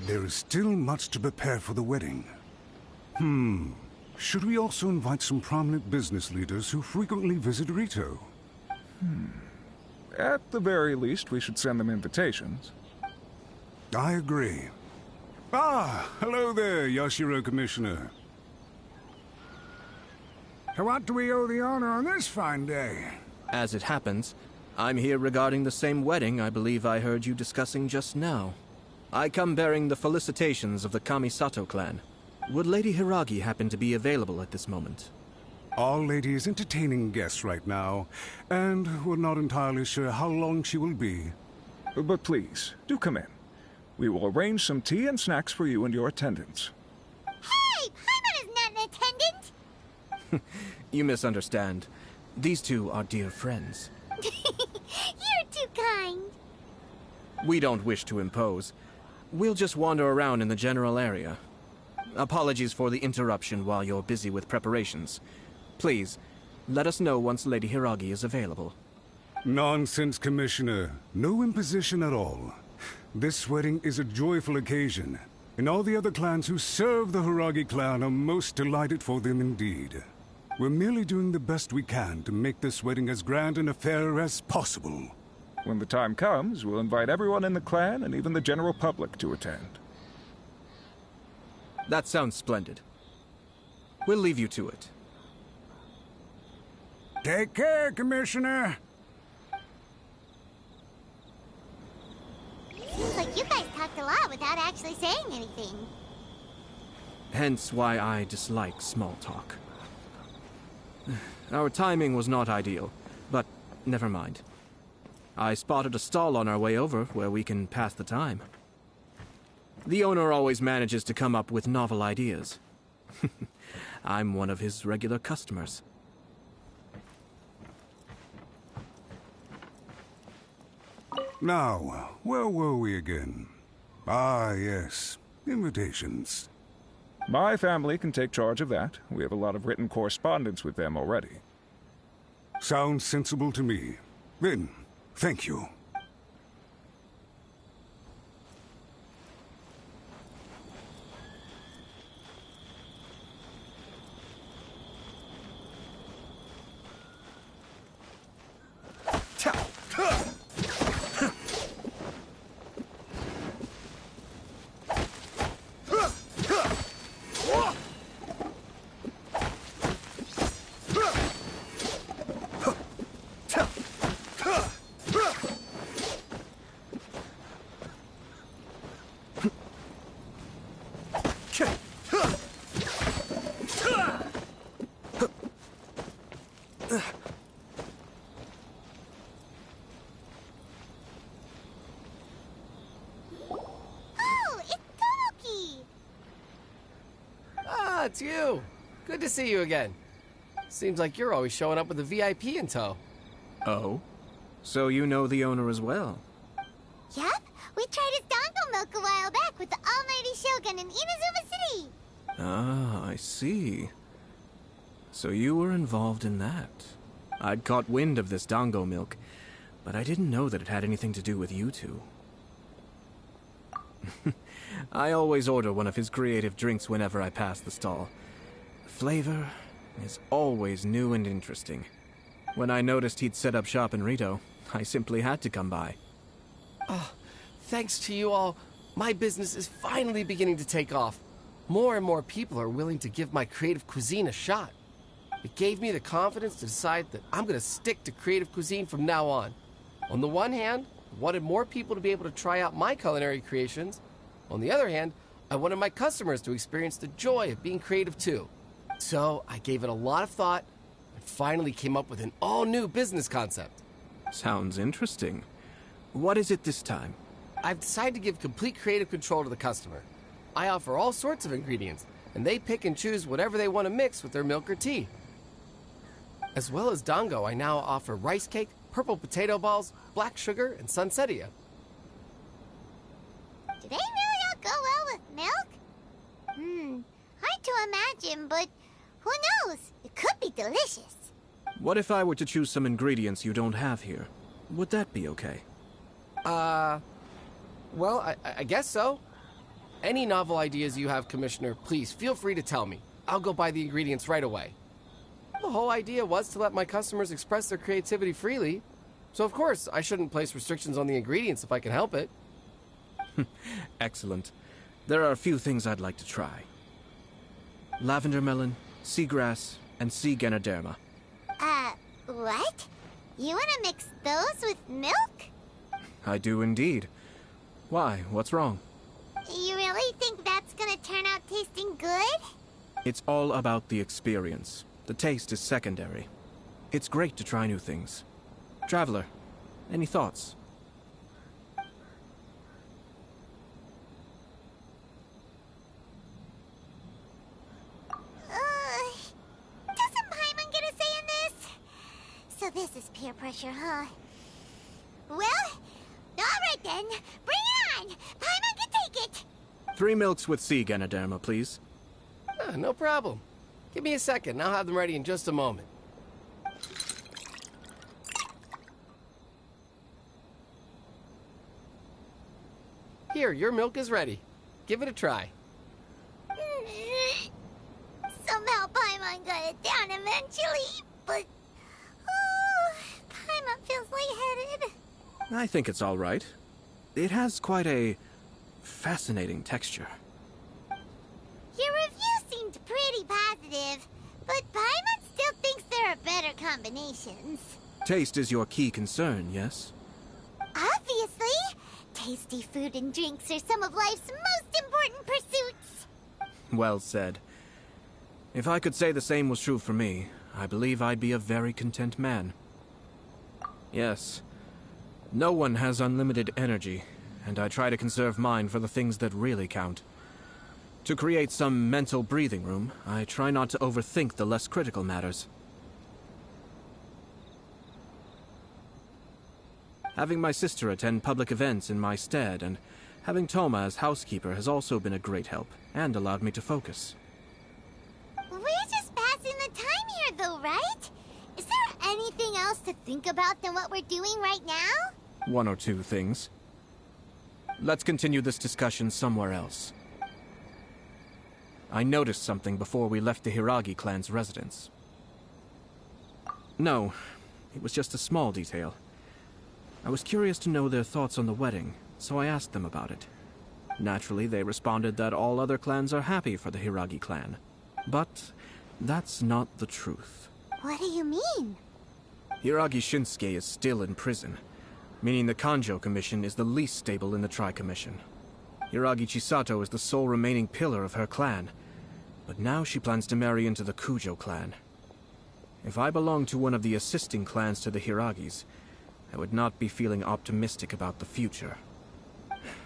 There is still much to prepare for the wedding. Should we also invite some prominent business leaders who frequently visit Rito? At the very least, we should send them invitations. I agree. Ah, hello there, Yashiro Commissioner. To what do we owe the honor on this fine day? As it happens, I'm here regarding the same wedding I believe I heard you discussing just now. I come bearing the felicitations of the Kamisato clan. Would Lady Hiragi happen to be available at this moment? Our lady is entertaining guests right now, and we're not entirely sure how long she will be. But please, do come in. We will arrange some tea and snacks for you and your attendants. Hey! Paimon is not an attendant! You misunderstand. These two are dear friends. You're too kind. We don't wish to impose. We'll just wander around in the general area. Apologies for the interruption while you're busy with preparations. Please, let us know once Lady Hiragi is available. Nonsense, Commissioner. No imposition at all. This wedding is a joyful occasion, and all the other clans who serve the Hiragi clan are most delighted for them indeed. We're merely doing the best we can to make this wedding as grand an affair as possible. When the time comes, we'll invite everyone in the clan and even the general public to attend. That sounds splendid. We'll leave you to it. Take care, Commissioner. Seems like you guys talked a lot without actually saying anything. Hence why I dislike small talk. Our timing was not ideal, but never mind. I spotted a stall on our way over where we can pass the time. The owner always manages to come up with novel ideas. I'm one of his regular customers. Now, where were we again? Ah, yes. Invitations. My family can take charge of that. We have a lot of written correspondence with them already. Sounds sensible to me. Then, thank you. It's you. Good to see you again. Seems like you're always showing up with a VIP in tow. Oh? So you know the owner as well? Yup, we tried his dango milk a while back with the almighty Shogun in Inazuma City. Ah, I see. So you were involved in that. I'd caught wind of this dango milk, but I didn't know that it had anything to do with you two. I always order one of his creative drinks whenever I pass the stall. Flavor is always new and interesting. When I noticed he'd set up shop in Rito, I simply had to come by. Oh, thanks to you all, my business is finally beginning to take off. More and more people are willing to give my creative cuisine a shot. It gave me the confidence to decide that I'm going to stick to creative cuisine from now on. On the one hand, I wanted more people to be able to try out my culinary creations. On the other hand, I wanted my customers to experience the joy of being creative too. So I gave it a lot of thought and finally came up with an all-new business concept. Sounds interesting. What is it this time? I've decided to give complete creative control to the customer. I offer all sorts of ingredients, and they pick and choose whatever they want to mix with their milk or tea. As well as dango, I now offer rice cake, purple potato balls, black sugar, and sunsettia. Do they really all go well with milk? Hard to imagine, but who knows? It could be delicious. What if I were to choose some ingredients you don't have here? Would that be okay? Well, I guess so. Any novel ideas you have, Commissioner, please feel free to tell me. I'll go buy the ingredients right away. The whole idea was to let my customers express their creativity freely. So of course, I shouldn't place restrictions on the ingredients if I can help it. Excellent. There are a few things I'd like to try. Lavender melon, seagrass, and sea Ganoderma. What? You want to mix those with milk? I do indeed. Why? What's wrong? You really think that's gonna turn out tasting good? It's all about the experience. The taste is secondary. It's great to try new things. Traveler, any thoughts? Doesn't Paimon get a say in this? So this is peer pressure, huh? Well, alright then. Bring it on! Paimon can take it! 3 milks with sea Ganoderma, please. No problem. Give me a second, I'll have them ready in just a moment. Here, your milk is ready. Give it a try. Somehow Paimon got it down eventually, but... Paimon feels lightheaded. I think it's all right. It has quite a fascinating texture. Your review seemed pretty positive, but Paimon still thinks there are better combinations. Taste is your key concern, yes? Obviously! Tasty food and drinks are some of life's most important pursuits. Well said. If I could say the same was true for me, I believe I'd be a very content man. Yes. No one has unlimited energy, and I try to conserve mine for the things that really count. To create some mental breathing room, I try not to overthink the less critical matters. Having my sister attend public events in my stead, and having Toma as housekeeper has also been a great help, and allowed me to focus. We're just passing the time here, though, right? Is there anything else to think about than what we're doing right now? 1 or 2 things. Let's continue this discussion somewhere else. I noticed something before we left the Hiragi clan's residence. No, it was just a small detail. I was curious to know their thoughts on the wedding, so I asked them about it. Naturally, they responded that all other clans are happy for the Hiragi clan. But that's not the truth. What do you mean? Hiragi Shinsuke is still in prison, meaning the Kanjo Commission is the least stable in the Tri-Commission. Hiragi Chisato is the sole remaining pillar of her clan, but now she plans to marry into the Kujo clan. If I belonged to one of the assisting clans to the Hiragis, I would not be feeling optimistic about the future.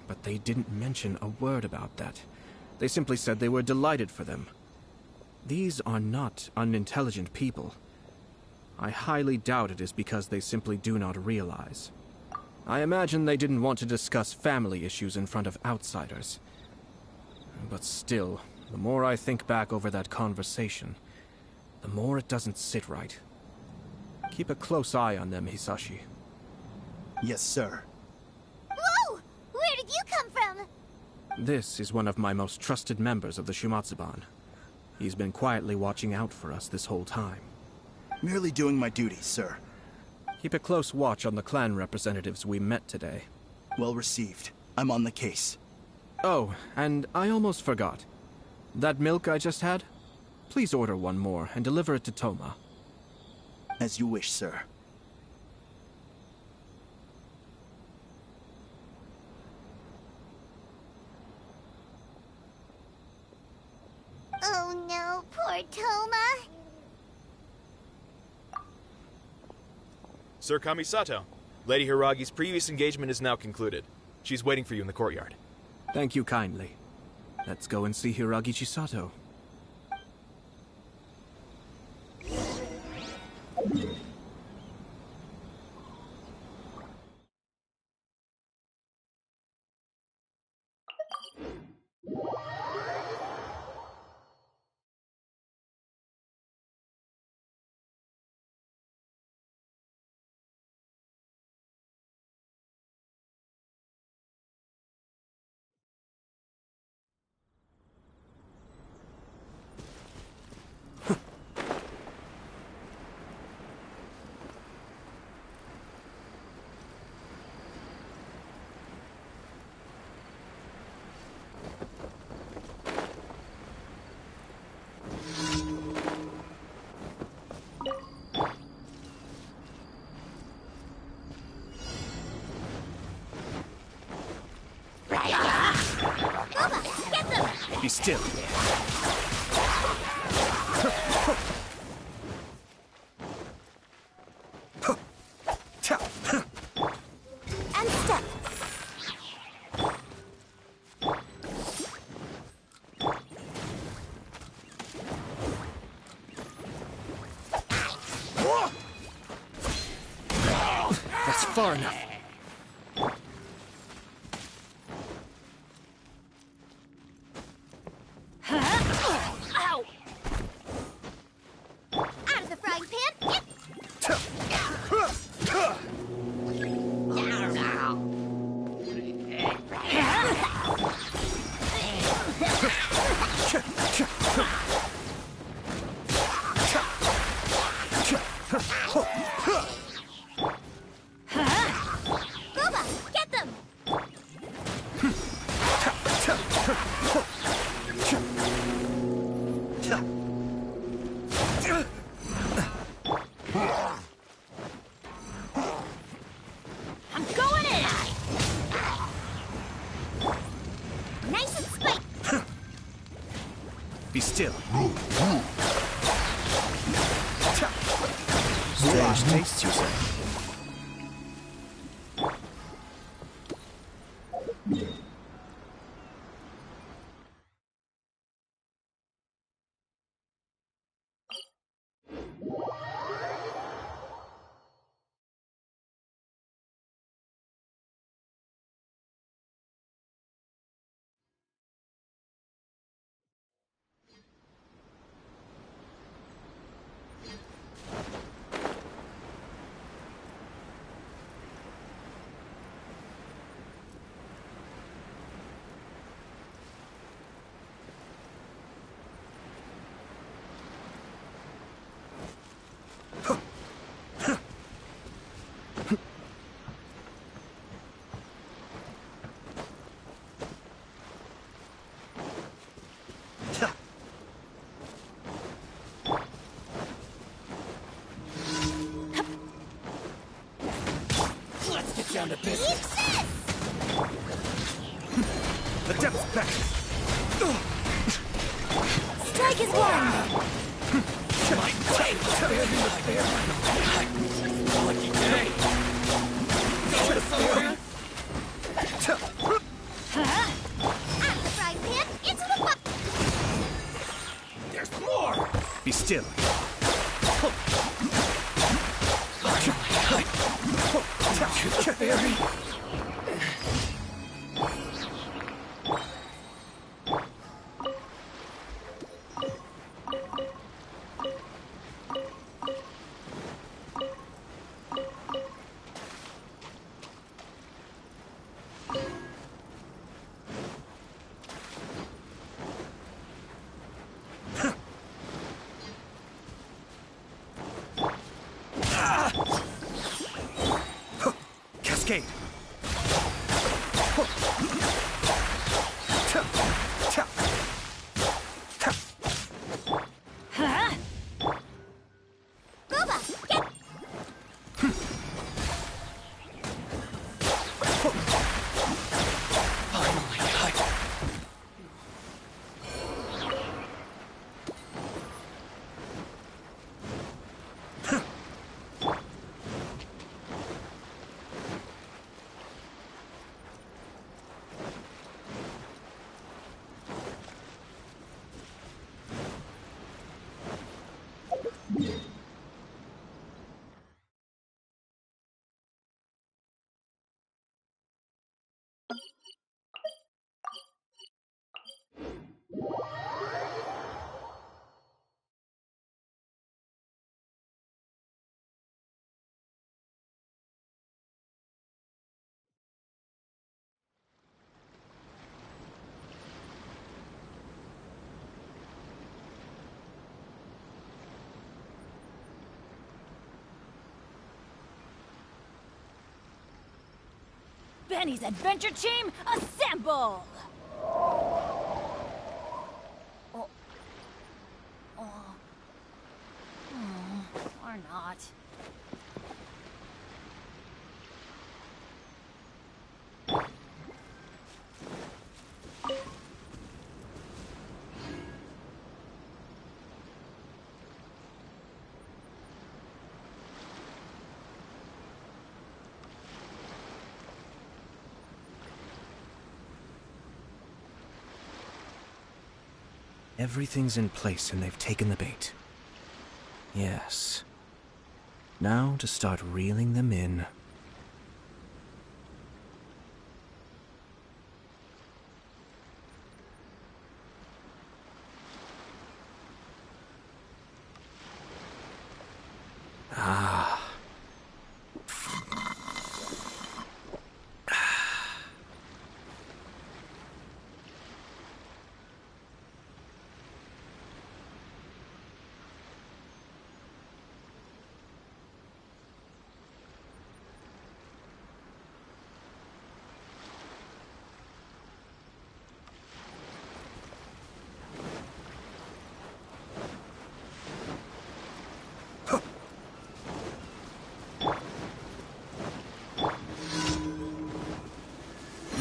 But they didn't mention a word about that. They simply said they were delighted for them. These are not unintelligent people. I highly doubt it is because they simply do not realize. I imagine they didn't want to discuss family issues in front of outsiders. But still, the more I think back over that conversation, the more it doesn't sit right. Keep a close eye on them, Hisashi. Yes, sir. Whoa! Where did you come from? This is one of my most trusted members of the Shumatsuban. He's been quietly watching out for us this whole time. Merely doing my duty, sir. Keep a close watch on the clan representatives we met today. Well received. I'm on the case. Oh, and I almost forgot. That milk I just had? Please order one more and deliver it to Toma. As you wish, sir. Oh no, poor Toma. Sir Kamisato, Lady Hiragi's previous engagement is now concluded. She's waiting for you in the courtyard. Thank you kindly. Let's go and see Hiragi Chisato. Be still. And step. That's far enough. Ow! Out of the frying pan. Booba, get them! I'm going in! Nice and spiky! Be still. Strange Tastes, you say? Down to business. The depth's back. Strike is one. Lucky day. Out of the frying pan, into the pot. There's more. Be still. Barry. Cascade. Booba, get. Benny's adventure team, assemble! Or not. Everything's in place and they've taken the bait. Yes. Now to start reeling them in. Ah.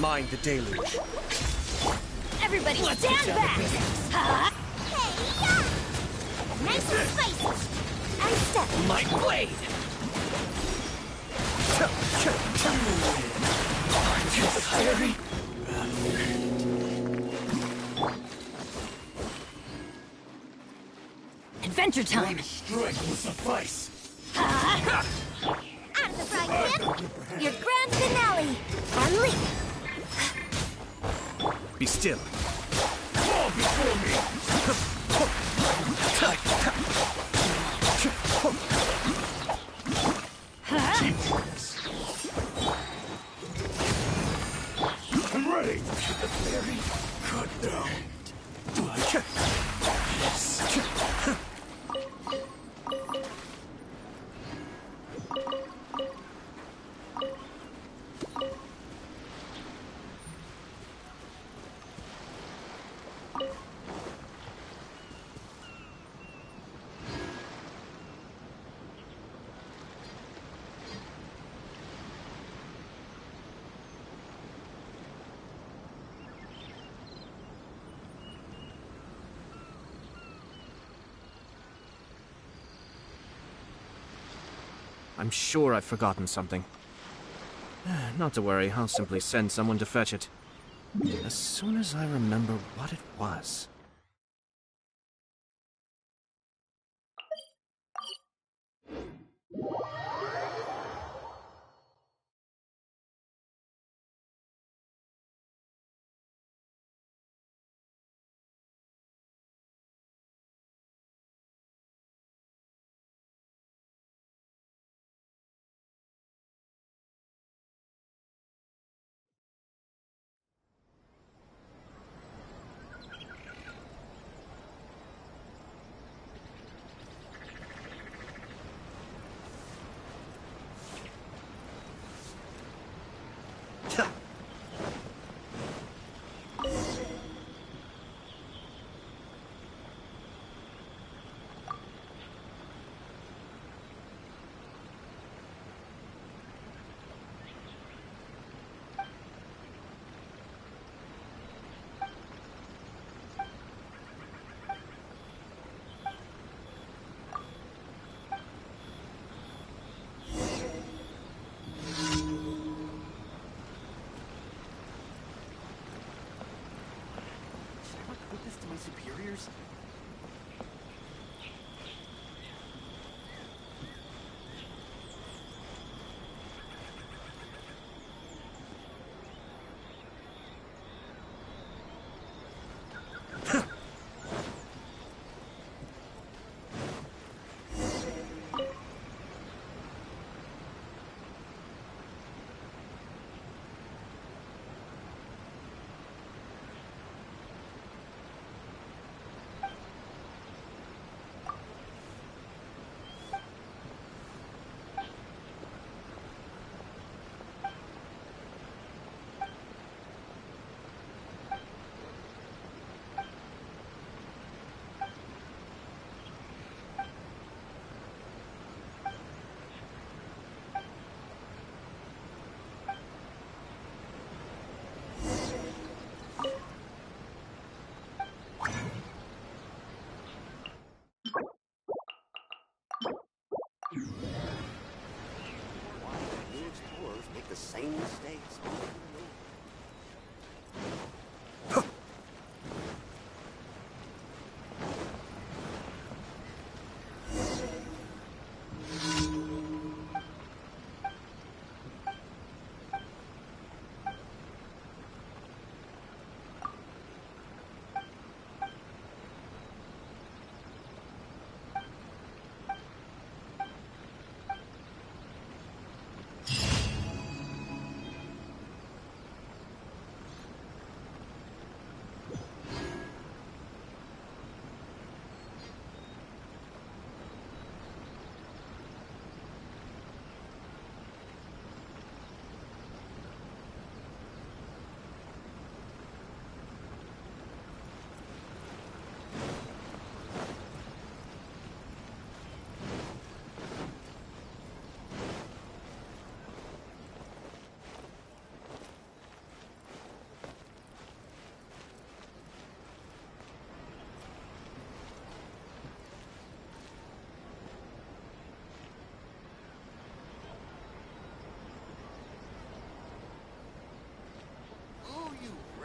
Mind the deluge. Everybody stand back! Huh? Hey, yeah! Nice and spicy! I step. My blade! Adventure time! Strike will suffice. Out of the frying pan! Your grand finale! Unleash! Be still. Fall before me. I'm ready. Very cut down. I'm sure I've forgotten something. Not to worry, I'll simply send someone to fetch it. As soon as I remember what it was. Superiors?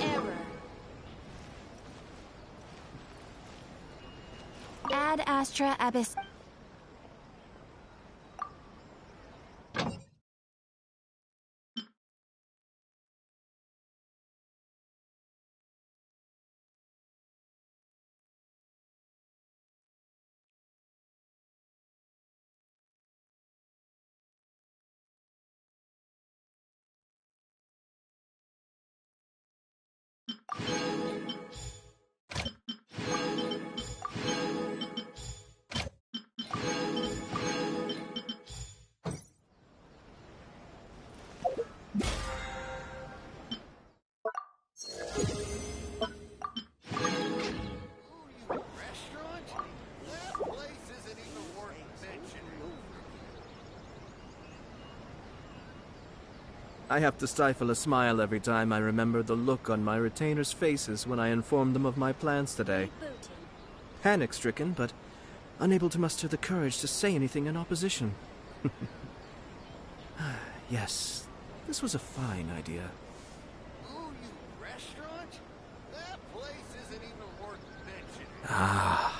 Error. Ad Astra Abyss. I have to stifle a smile every time I remember the look on my retainers' faces when I informed them of my plans today. Panic-stricken, but unable to muster the courage to say anything in opposition. Yes, this was a fine idea. Ooh, you restaurant? That place isn't even worth mentioning. Ah.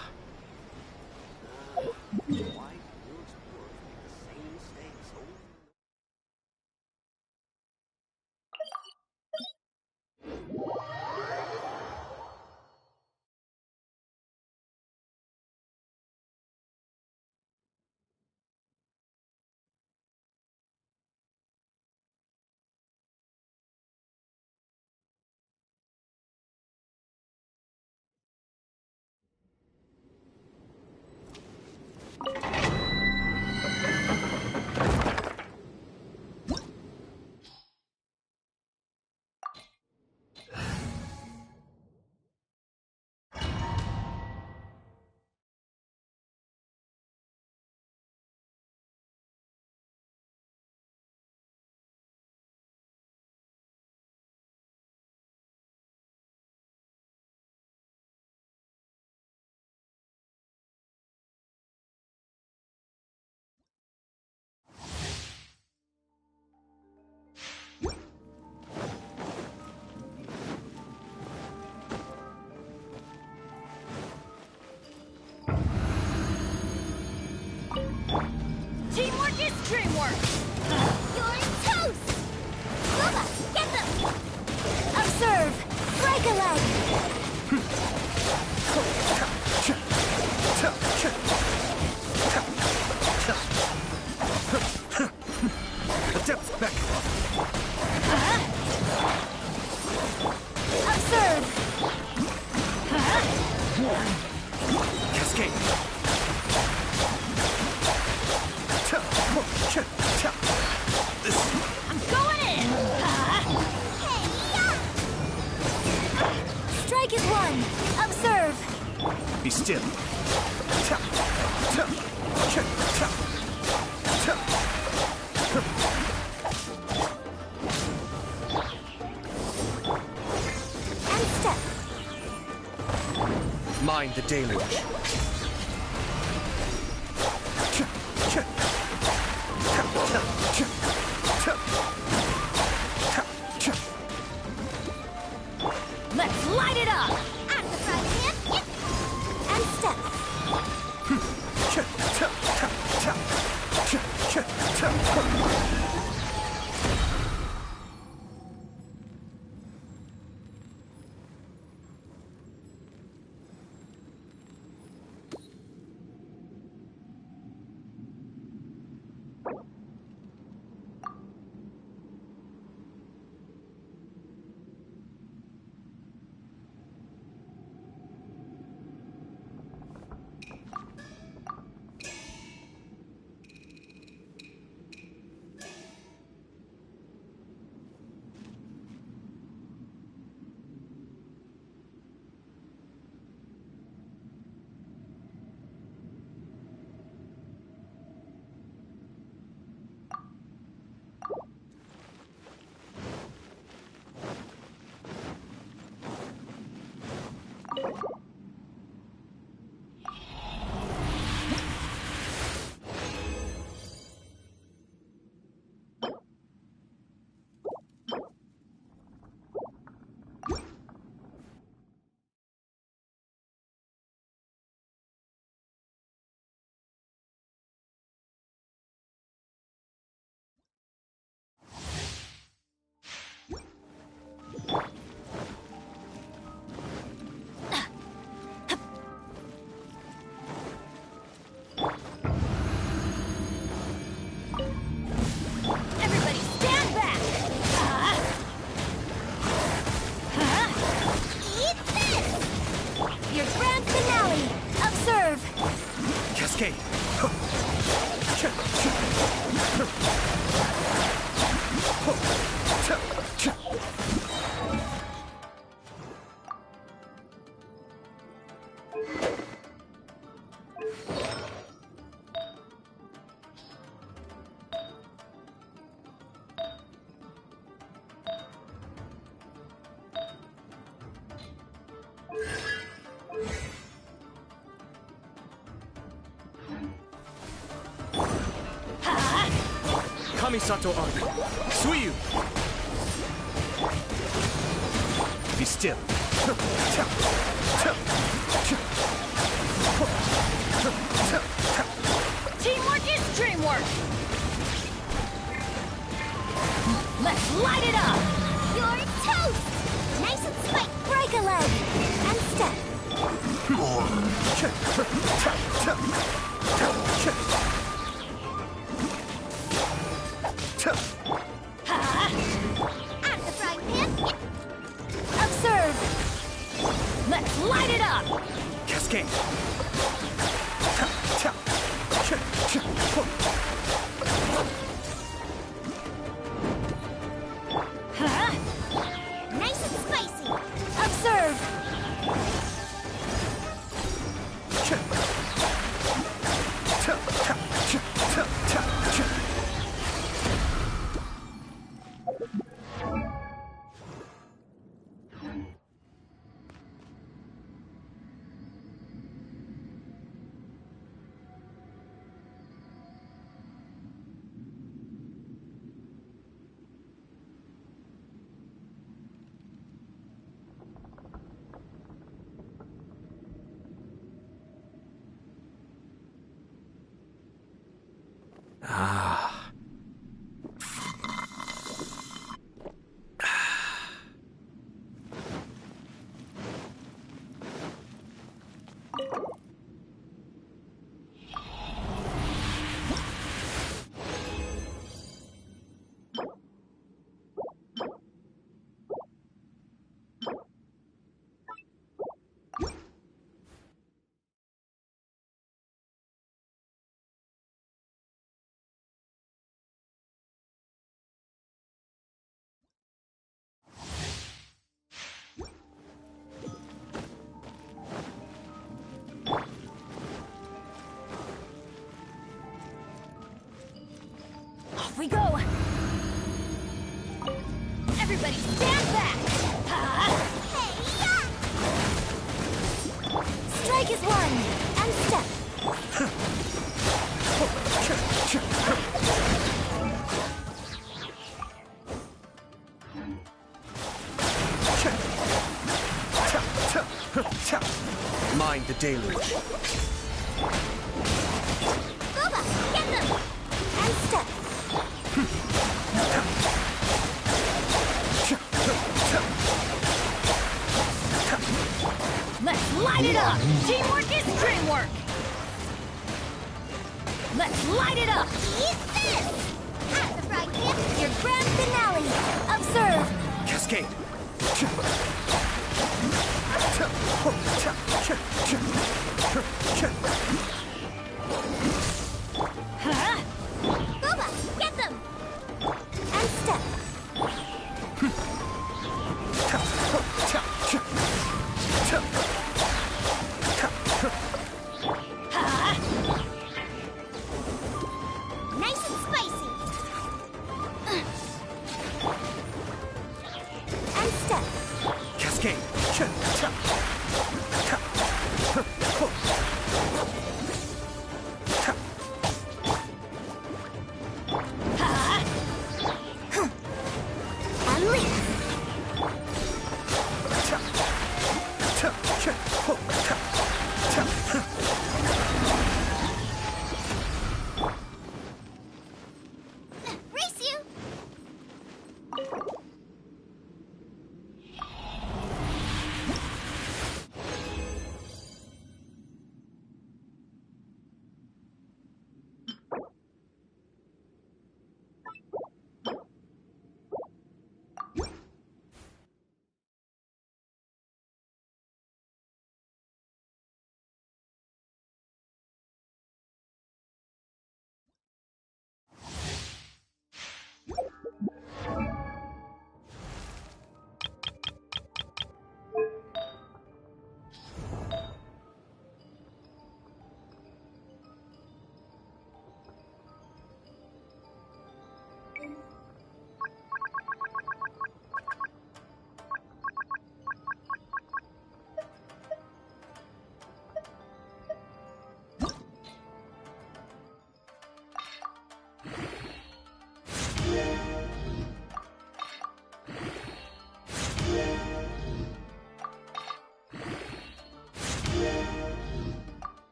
Teamwork is dreamwork! You're toast! Luba, get them! Observe! Break a leg! Adept back. Observe! Cascade. I'm going in! Strike is one! Observe! Be still. And step! Mind the deluge. Let's light it up! At the front, man! Yep. And step! Cascade. Kamisato Arc. Suiyu. Be still. Teamwork is dreamwork. Let's light it up. You're toast! Nice and spiked. Break a leg and step. At the frying pan. Observe. Let's light it up. Cascade. Nice and spicy. Observe. Off we go. Everybody stand back. Strike is one and step. Mind the deluge. Booba, get them! And step. Let's light it up. Teamwork is dreamwork. Let's light it up. Eat this! At the frying pan. Your grand finale. Observe. Cascade. Booba, get them! And step. Nice and spicy. And step. Cascade.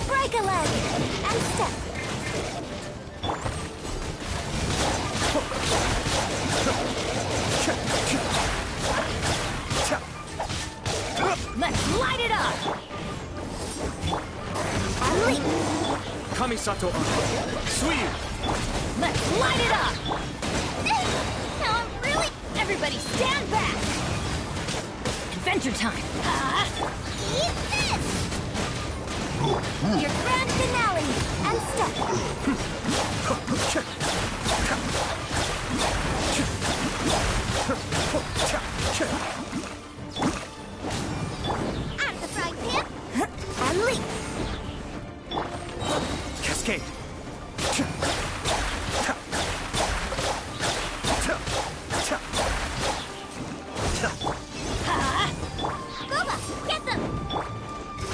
Break a leg and step. Let's light it up! And leap. Kamisato Sweep! Let's light it up! Now I'm really... Everybody stand back! Adventure time! Eat this! Your grand finale and At the frying pan and leap. Cascade. Boba, get them!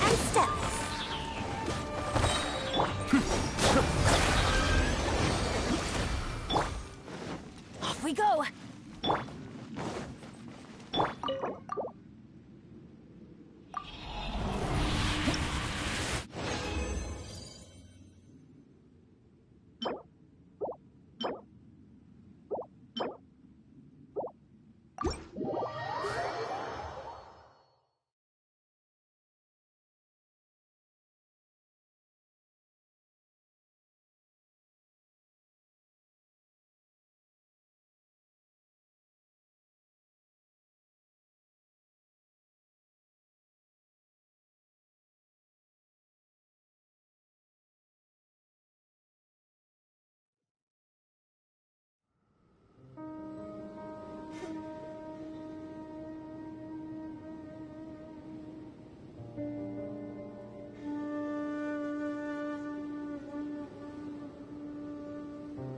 And step. Off we go!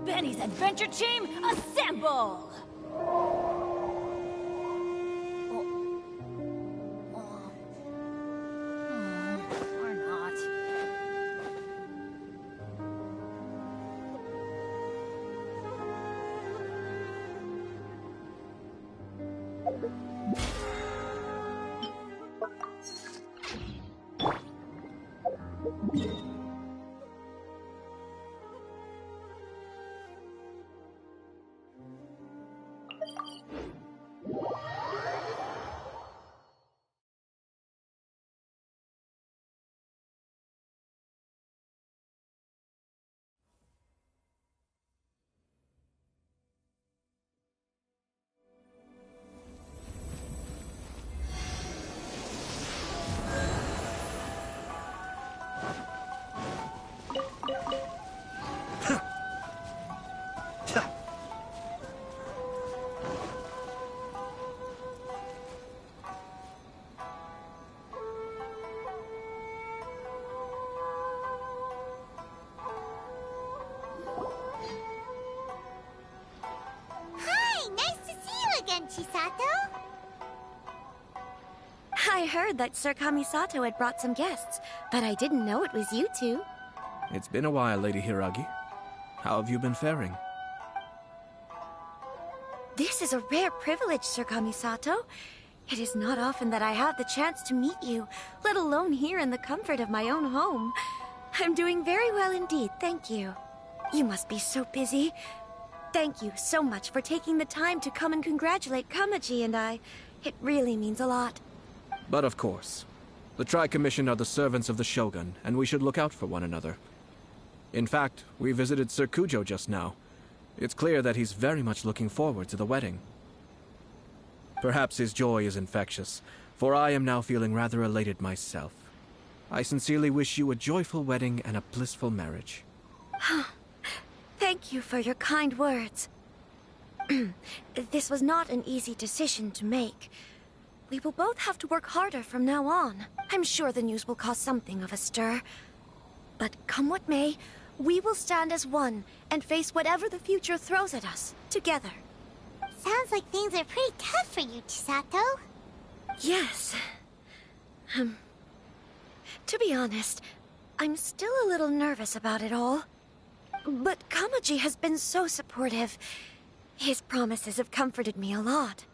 Benny's adventure team, assemble! Or not. Chisato? I heard that Sir Kamisato had brought some guests, but I didn't know it was you two. It's been a while, Lady Hiragi. How have you been faring? This is a rare privilege, Sir Kamisato. It is not often that I have the chance to meet you, let alone here in the comfort of my own home. I'm doing very well indeed, thank you. You must be so busy. Thank you so much for taking the time to come and congratulate Kamaji and I. It really means a lot. But of course. The Tri-Commission are the servants of the Shogun, and we should look out for one another. In fact, we visited Sir Kujo just now. It's clear that he's very much looking forward to the wedding. Perhaps his joy is infectious, for I am now feeling rather elated myself. I sincerely wish you a joyful wedding and a blissful marriage. Thank you for your kind words. This was not an easy decision to make. We will both have to work harder from now on. I'm sure the news will cause something of a stir. But come what may, we will stand as one and face whatever the future throws at us, together. Sounds like things are pretty tough for you, Chisato. Yes. To be honest, I'm still a little nervous about it all. But Kamaji has been so supportive. His promises have comforted me a lot.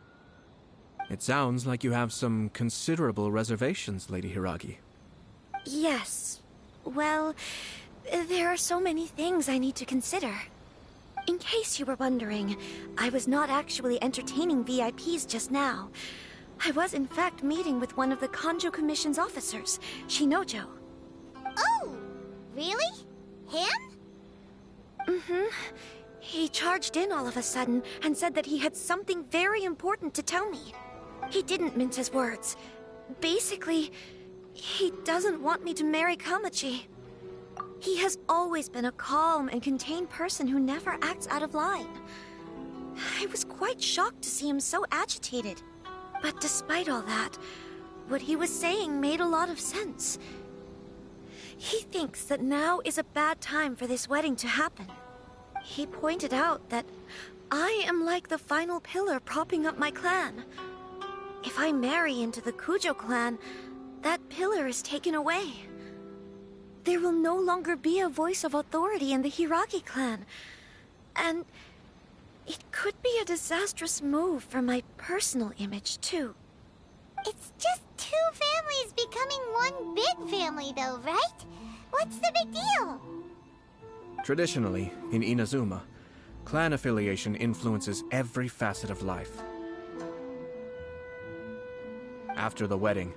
It sounds like you have some considerable reservations, Lady Hiragi. Yes. Well, there are so many things I need to consider. In case you were wondering, I was not actually entertaining VIPs just now. I was in fact meeting with one of the Kanjo Commission's officers, Shinojo. Oh, really? Him? Mm-hmm. He charged in all of a sudden and said that he had something very important to tell me. He didn't mince his words. Basically, he doesn't want me to marry Kamaji. He has always been a calm and contained person who never acts out of line. I was quite shocked to see him so agitated. But despite all that, what he was saying made a lot of sense. He thinks that now is a bad time for this wedding to happen. He pointed out that I am like the final pillar propping up my clan. If I marry into the Kujo clan, that pillar is taken away. There will no longer be a voice of authority in the Hiragi clan. And it could be a disastrous move for my personal image, too. It's just two families becoming one big family, though, right? What's the big deal? Traditionally, in Inazuma, clan affiliation influences every facet of life. After the wedding,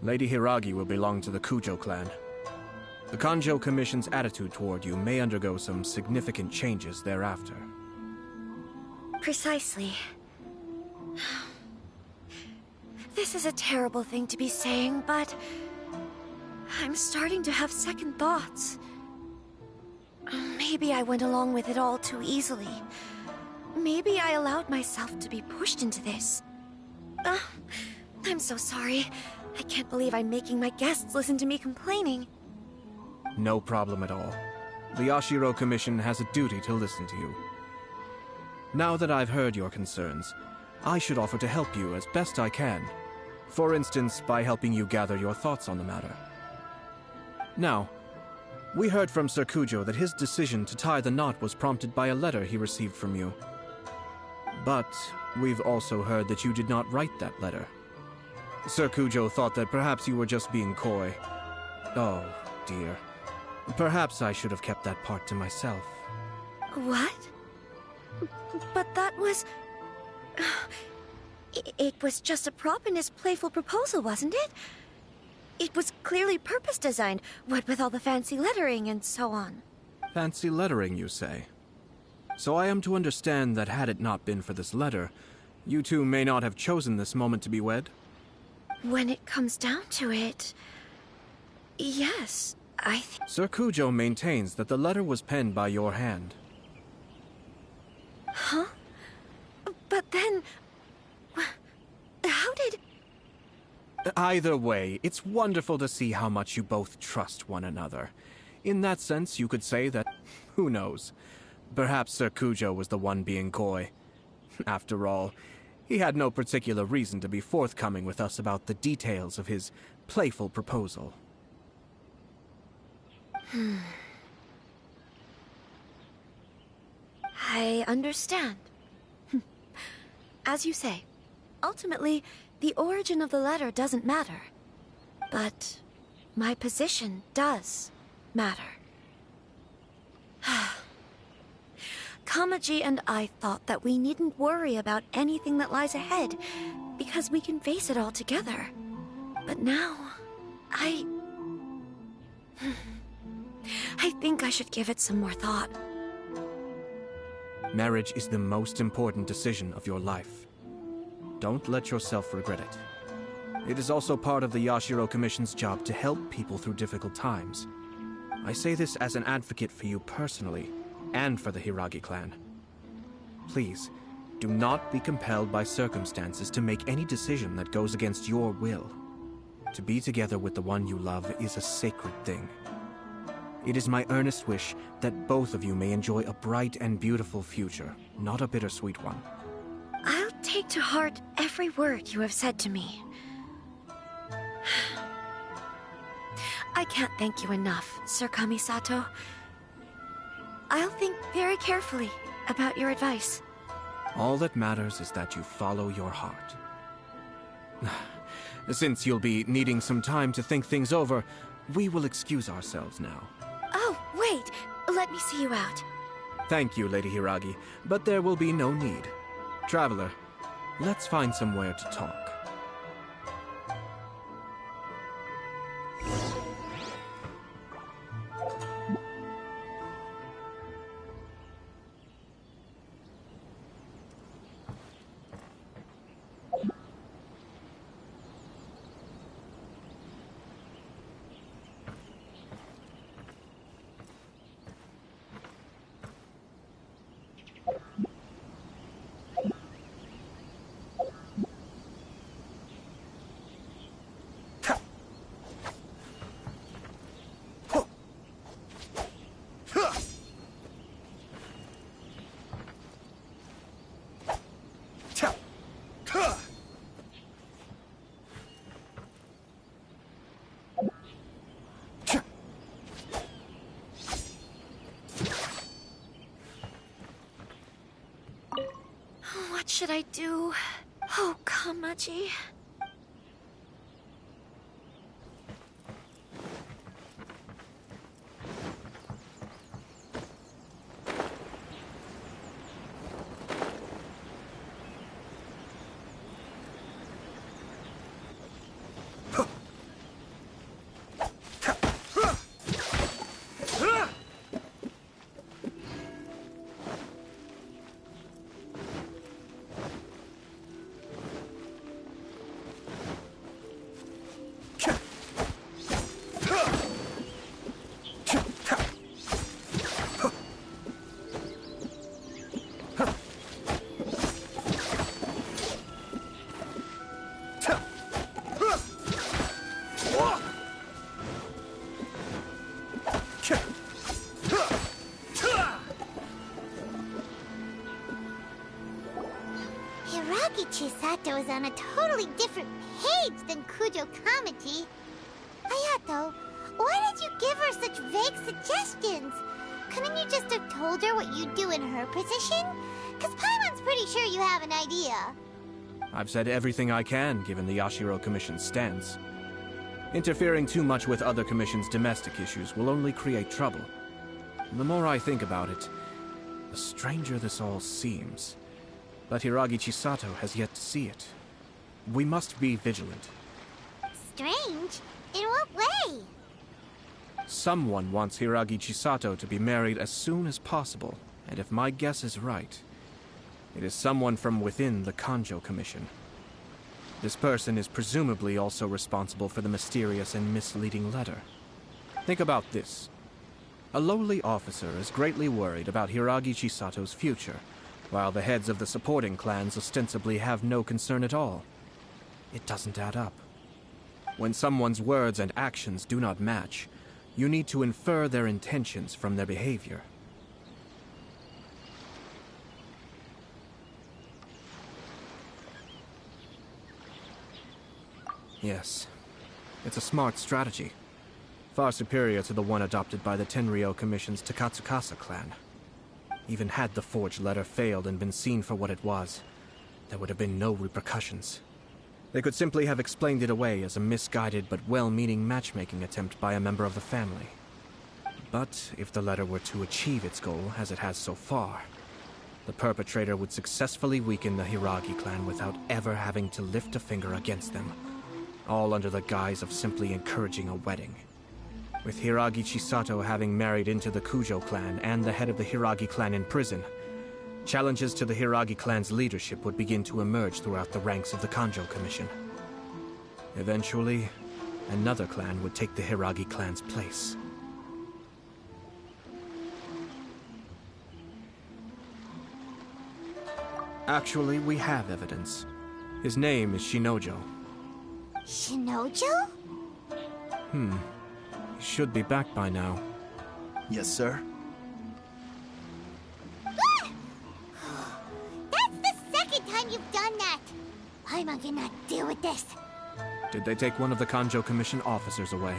Lady Hiragi will belong to the Kujo clan. The Kanjo Commission's attitude toward you may undergo some significant changes thereafter. Precisely. This is a terrible thing to be saying, but I'm starting to have second thoughts. Maybe I went along with it all too easily. Maybe I allowed myself to be pushed into this. I'm so sorry. I can't believe I'm making my guests listen to me complaining. No problem at all. The Yashiro Commission has a duty to listen to you. Now that I've heard your concerns, I should offer to help you as best I can. For instance, by helping you gather your thoughts on the matter. Now, we heard from Sir Kujo that his decision to tie the knot was prompted by a letter he received from you. But we've also heard that you did not write that letter. Sir Kujo thought that perhaps you were just being coy. Oh, dear. Perhaps I should have kept that part to myself. What? But that was... It was just a prop in his playful proposal, wasn't it? It was clearly purpose-designed, what with all the fancy lettering and so on. Fancy lettering, you say? So I am to understand that had it not been for this letter, you two may not have chosen this moment to be wed? When it comes down to it... yes, I think... Sir Kujo maintains that the letter was penned by your hand. Huh? But then... how did... Either way, it's wonderful to see how much you both trust one another. In that sense, you could say that, who knows, perhaps Sir Kujo was the one being coy. After all, he had no particular reason to be forthcoming with us about the details of his playful proposal. I understand. As you say, ultimately, the origin of the letter doesn't matter. But my position does matter. Kamaji and I thought that we needn't worry about anything that lies ahead, because we can face it all together. But now, I think I should give it some more thought. Marriage is the most important decision of your life. Don't let yourself regret it. It is also part of the Yashiro Commission's job to help people through difficult times. I say this as an advocate for you personally, and for the Hiragi clan. Please, Do not be compelled by circumstances to make any decision that goes against your will. To be together with the one you love is a sacred thing. It is my earnest wish that both of you may enjoy a bright and beautiful future, not a bittersweet one. I'll take to heart every word you have said to me. I can't thank you enough, Sir Kamisato. I'll think very carefully about your advice. All that matters is that you follow your heart. Since you'll be needing some time to think things over, we will excuse ourselves now. Oh, wait! Let me see you out. Thank you, Lady Hiragi, but there will be no need. Traveler, let's find somewhere to talk. What should I do? Oh, Kamaji. Chisato is on a totally different page than Kujo Kamaji. Hayato, why did you give her such vague suggestions? Couldn't you just have told her what you'd do in her position? Because Paimon's pretty sure you have an idea. I've said everything I can, given the Yashiro Commission's stance. Interfering too much with other commission's domestic issues will only create trouble. The more I think about it, the stranger this all seems. But Hiragi Chisato has yet to see it. We must be vigilant. Strange? In what way? Someone wants Hiragi Chisato to be married as soon as possible, and if my guess is right, it is someone from within the Kanjo Commission. This person is presumably also responsible for the mysterious and misleading letter. Think about this. A lowly officer is greatly worried about Hiragi Chisato's future, while the heads of the supporting clans ostensibly have no concern at all. It doesn't add up. When someone's words and actions do not match, you need to infer their intentions from their behavior. Yes, it's a smart strategy. Far superior to the one adopted by the Tenryou Commission's Takatsukasa clan. Even had the forged letter failed and been seen for what it was, there would have been no repercussions. They could simply have explained it away as a misguided but well-meaning matchmaking attempt by a member of the family. But if the letter were to achieve its goal, as it has so far, the perpetrator would successfully weaken the Hiragi clan without ever having to lift a finger against them, all under the guise of simply encouraging a wedding. With Hiragi Chisato having married into the Kujo clan and the head of the Hiragi clan in prison, challenges to the Hiragi clan's leadership would begin to emerge throughout the ranks of the Kanjo Commission. Eventually, another clan would take the Hiragi clan's place. Actually, we have evidence. His name is Shinojo. Shinojo? He should be back by now. Yes, sir. That's the second time you've done that! Paimon cannot deal with this. Did they take one of the Kanjo Commission officers away?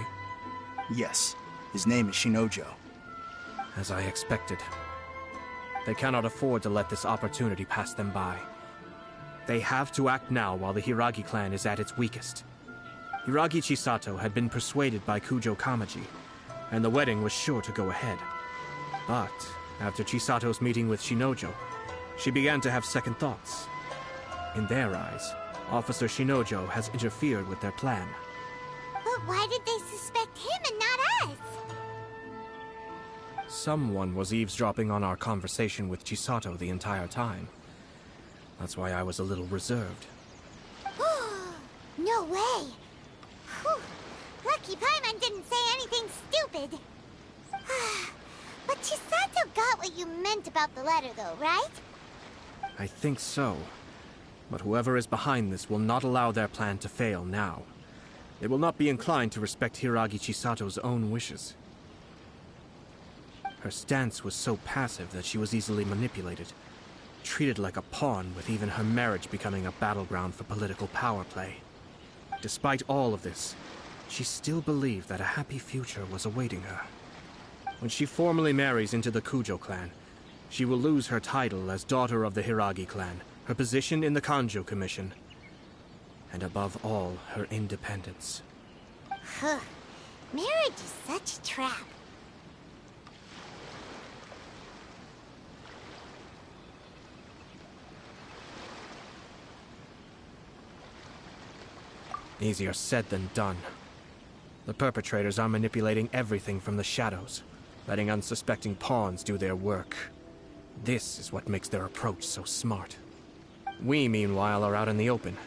Yes. His name is Shinojo. As I expected. They cannot afford to let this opportunity pass them by. They have to act now while the Hiragi clan is at its weakest. Hiragi Chisato had been persuaded by Kujo Kamaji, and the wedding was sure to go ahead. But after Chisato's meeting with Shinojo, she began to have second thoughts. In their eyes, Officer Shinojo has interfered with their plan. But why did they suspect him and not us? Someone was eavesdropping on our conversation with Chisato the entire time. That's why I was a little reserved. No way! Whew. Lucky Paimon didn't say anything stupid. But Chisato got what you meant about the letter though, right? I think so. But whoever is behind this will not allow their plan to fail now. They will not be inclined to respect Hiragi Chisato's own wishes. Her stance was so passive that she was easily manipulated, treated like a pawn, with even her marriage becoming a battleground for political power play. Despite all of this, she still believed that a happy future was awaiting her. When she formally marries into the Kujo clan, she will lose her title as daughter of the Hiragi clan, her position in the Kanjo Commission, and above all, her independence. Marriage is such a trap. Easier said than done. The perpetrators are manipulating everything from the shadows, letting unsuspecting pawns do their work. This is what makes their approach so smart. We, meanwhile, are out in the open.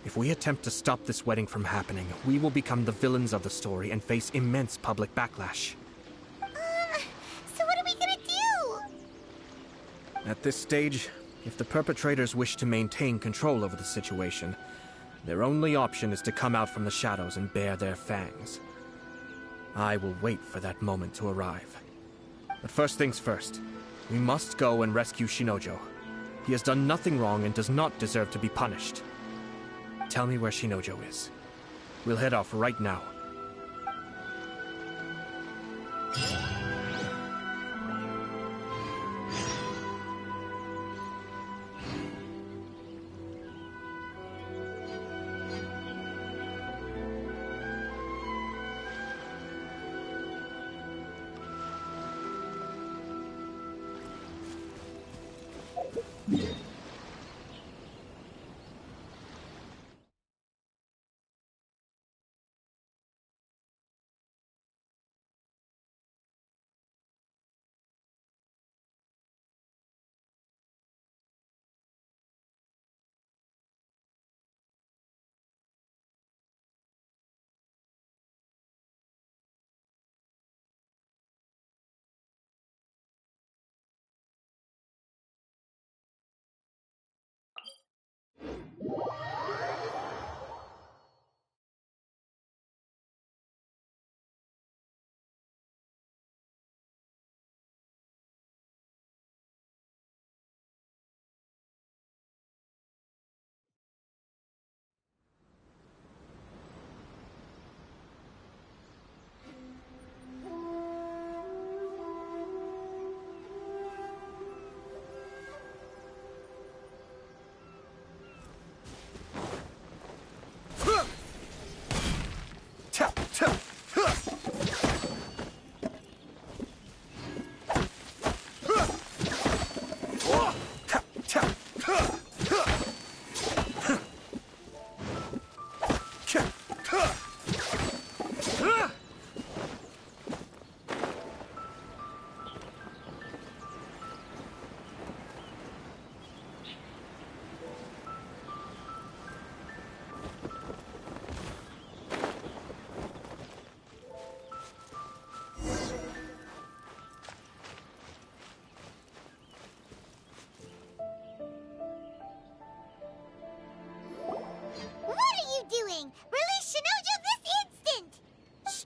If we attempt to stop this wedding from happening, we will become the villains of the story and face immense public backlash. So what are we gonna do? At this stage, if the perpetrators wish to maintain control over the situation, their only option is to come out from the shadows and bare their fangs. I will wait for that moment to arrive. But first things first, we must go and rescue Shinojo. He has done nothing wrong and does not deserve to be punished. Tell me where Shinojo is. We'll head off right now.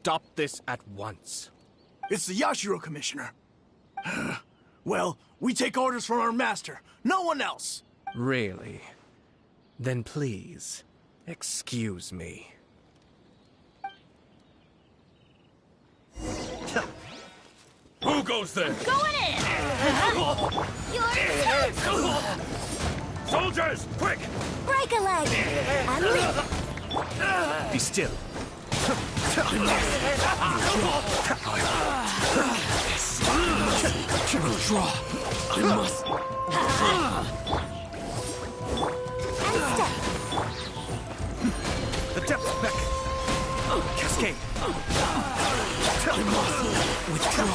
stop this at once. It's the Yashiro, Commissioner. Well, we take orders from our master. No one else. Really? Then please, excuse me. Who goes there? Going in! Your turn! Soldiers, quick! Break a leg! Unleash! Be still. Draw. I must. And step! The depth beckon. Cascade. I must withdraw.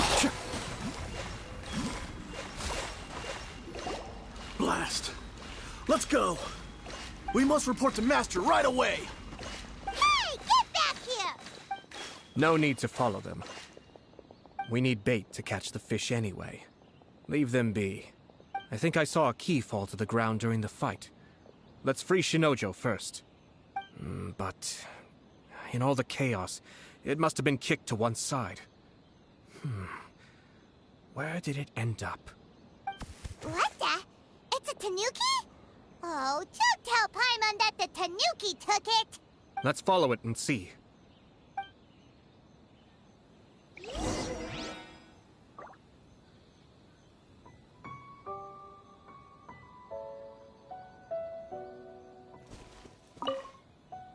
Blast. Let's go. We must report to Master right away. Hey, get back here! No need to follow them. We need bait to catch the fish anyway. Leave them be. I think I saw a key fall to the ground during the fight. Let's free Shinojo first. But in all the chaos, it must have been kicked to one side. Where did it end up? What the? It's a tanuki? Oh, don't tell Paimon that the tanuki took it! Let's follow it and see.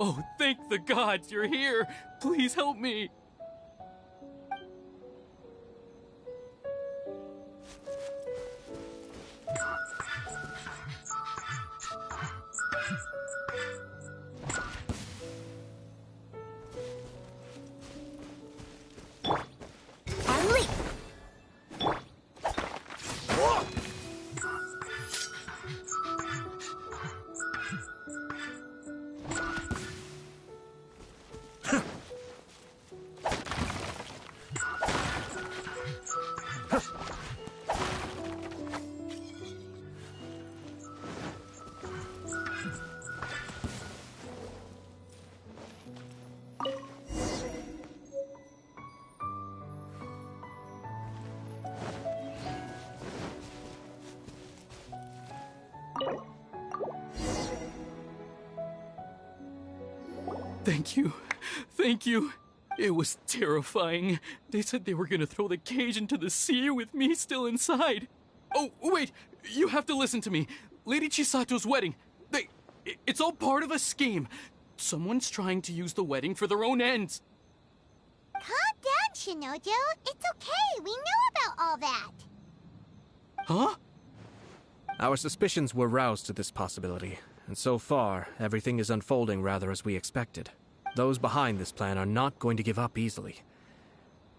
Oh, thank the gods you're here! Please help me! Unleash! Thank you. Thank you. It was terrifying. They said they were gonna throw the cage into the sea with me still inside. Oh, wait! You have to listen to me. Lady Chisato's wedding. It's all part of a scheme. Someone's trying to use the wedding for their own ends. Calm down, Shinojo. It's okay. We know about all that. Huh? Our suspicions were roused to this possibility, and so far, everything is unfolding rather as we expected. Those behind this plan are not going to give up easily.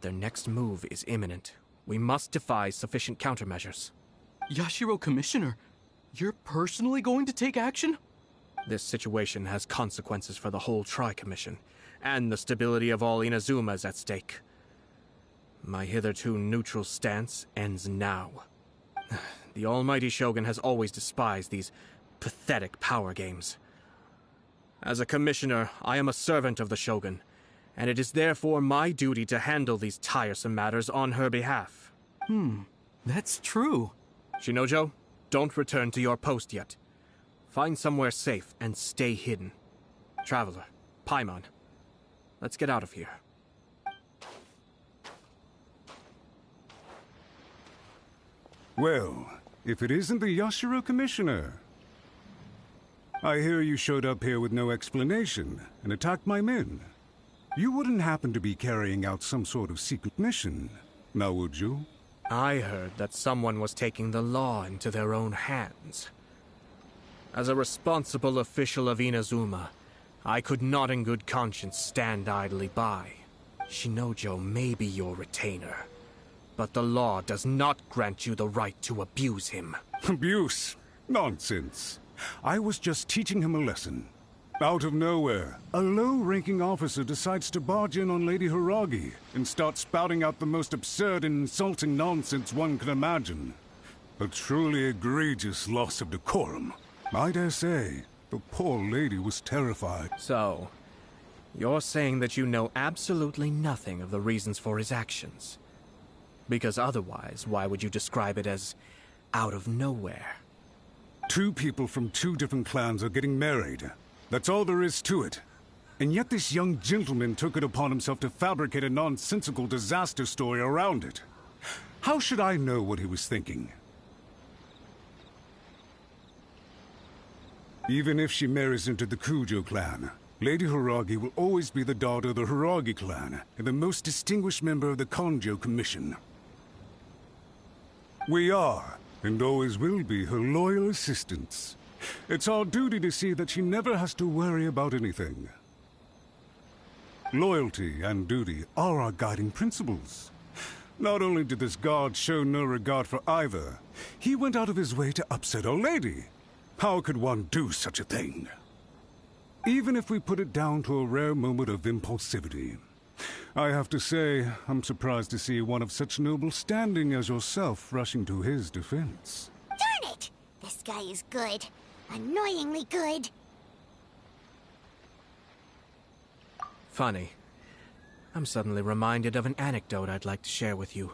Their next move is imminent. We must devise sufficient countermeasures. Yashiro Commissioner, you're personally going to take action? This situation has consequences for the whole Tri-Commission, and the stability of all Inazuma is at stake. My hitherto neutral stance ends now. The almighty Shogun has always despised these pathetic power games. As a commissioner, I am a servant of the Shogun, and it is therefore my duty to handle these tiresome matters on her behalf. That's true. Shinojo, don't return to your post yet. Find somewhere safe and stay hidden. Traveler, Paimon, let's get out of here. Well, if it isn't the Yashiro Commissioner. I hear you showed up here with no explanation and attacked my men. You wouldn't happen to be carrying out some sort of secret mission, now would you? I heard that someone was taking the law into their own hands. As a responsible official of Inazuma, I could not in good conscience stand idly by. Shinojo may be your retainer, but the law does not grant you the right to abuse him. Abuse? Nonsense. I was just teaching him a lesson. Out of nowhere, a low-ranking officer decides to barge in on Lady Hiragi and start spouting out the most absurd and insulting nonsense one can imagine. A truly egregious loss of decorum. I dare say, the poor lady was terrified. So, You're saying that you know absolutely nothing of the reasons for his actions. Because otherwise, why would you describe it as out of nowhere? Two people from two different clans are getting married. That's all there is to it. And yet this young gentleman took it upon himself to fabricate a nonsensical disaster story around it. How should I know what he was thinking? Even if she marries into the Kujo clan, Lady Hiragi will always be the daughter of the Hiragi clan and the most distinguished member of the Kanjo Commission. We are, and always will be, her loyal assistants. It's our duty to see that she never has to worry about anything. Loyalty and duty are our guiding principles. Not only did this guard show no regard for either, he went out of his way to upset our lady. How could one do such a thing? Even if we put it down to a rare moment of impulsivity. I have to say, I'm surprised to see one of such noble standing as yourself rushing to his defense. Darn it! This guy is good. Annoyingly good. Funny. I'm suddenly reminded of an anecdote I'd like to share with you.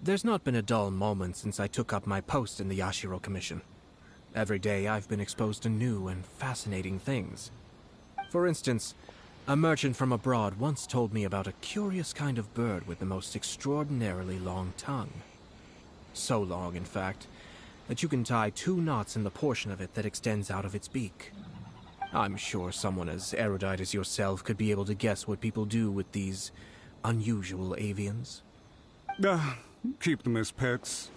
There's not been a dull moment since I took up my post in the Yashiro Commission. Every day I've been exposed to new and fascinating things. For instance, a merchant from abroad once told me about a curious kind of bird with the most extraordinarily long tongue. So long, in fact, that you can tie 2 knots in the portion of it that extends out of its beak. I'm sure someone as erudite as yourself could be able to guess what people do with these unusual avians. Keep them as pets.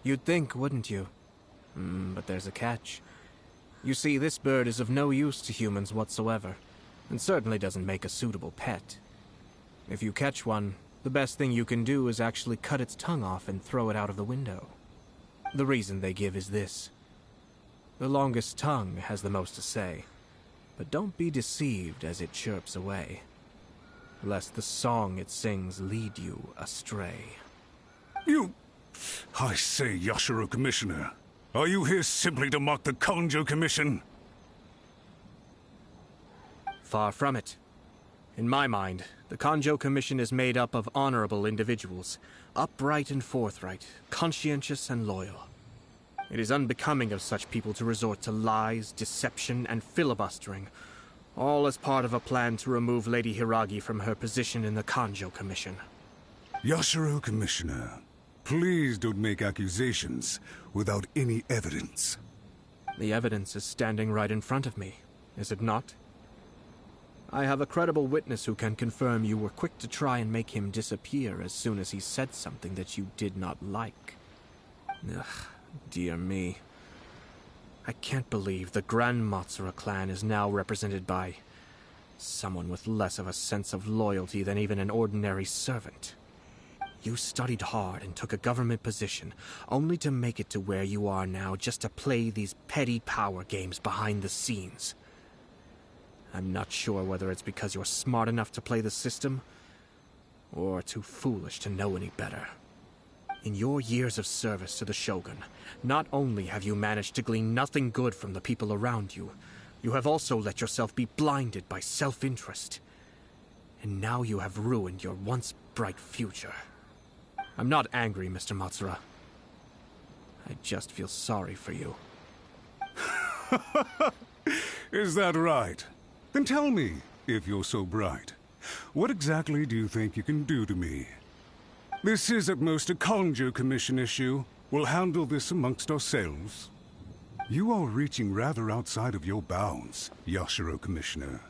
You'd think, wouldn't you? But there's a catch. You see, this bird is of no use to humans whatsoever, and certainly doesn't make a suitable pet. If you catch one, the best thing you can do is actually cut its tongue off and throw it out of the window. The reason they give is this. The longest tongue has the most to say, but don't be deceived as it chirps away, lest the song it sings lead you astray. I say, Yashiro Commissioner, are you here simply to mock the Kanjo Commission? Far from it. In my mind, the Kanjo Commission is made up of honorable individuals, upright and forthright, conscientious and loyal. It is unbecoming of such people to resort to lies, deception, and filibustering, all as part of a plan to remove Lady Hiragi from her position in the Kanjo Commission. Yashiro Commissioner, please don't make accusations without any evidence. The evidence is standing right in front of me, is it not? I have a credible witness who can confirm you were quick to try and make him disappear as soon as he said something that you did not like. Ugh, dear me. I can't believe the Grand Matsura clan is now represented by someone with less of a sense of loyalty than even an ordinary servant. You studied hard and took a government position, only to make it to where you are now just to play these petty power games behind the scenes. I'm not sure whether it's because you're smart enough to play the system, or too foolish to know any better. In your years of service to the Shogun, not only have you managed to glean nothing good from the people around you, you have also let yourself be blinded by self-interest. And now you have ruined your once bright future. I'm not angry, Mr. Matsura. I just feel sorry for you. Is that right? Then tell me, if you're so bright, what exactly do you think you can do to me? This is at most a Kanjo Commission issue. We'll handle this amongst ourselves. You are reaching rather outside of your bounds, Yashiro Commissioner.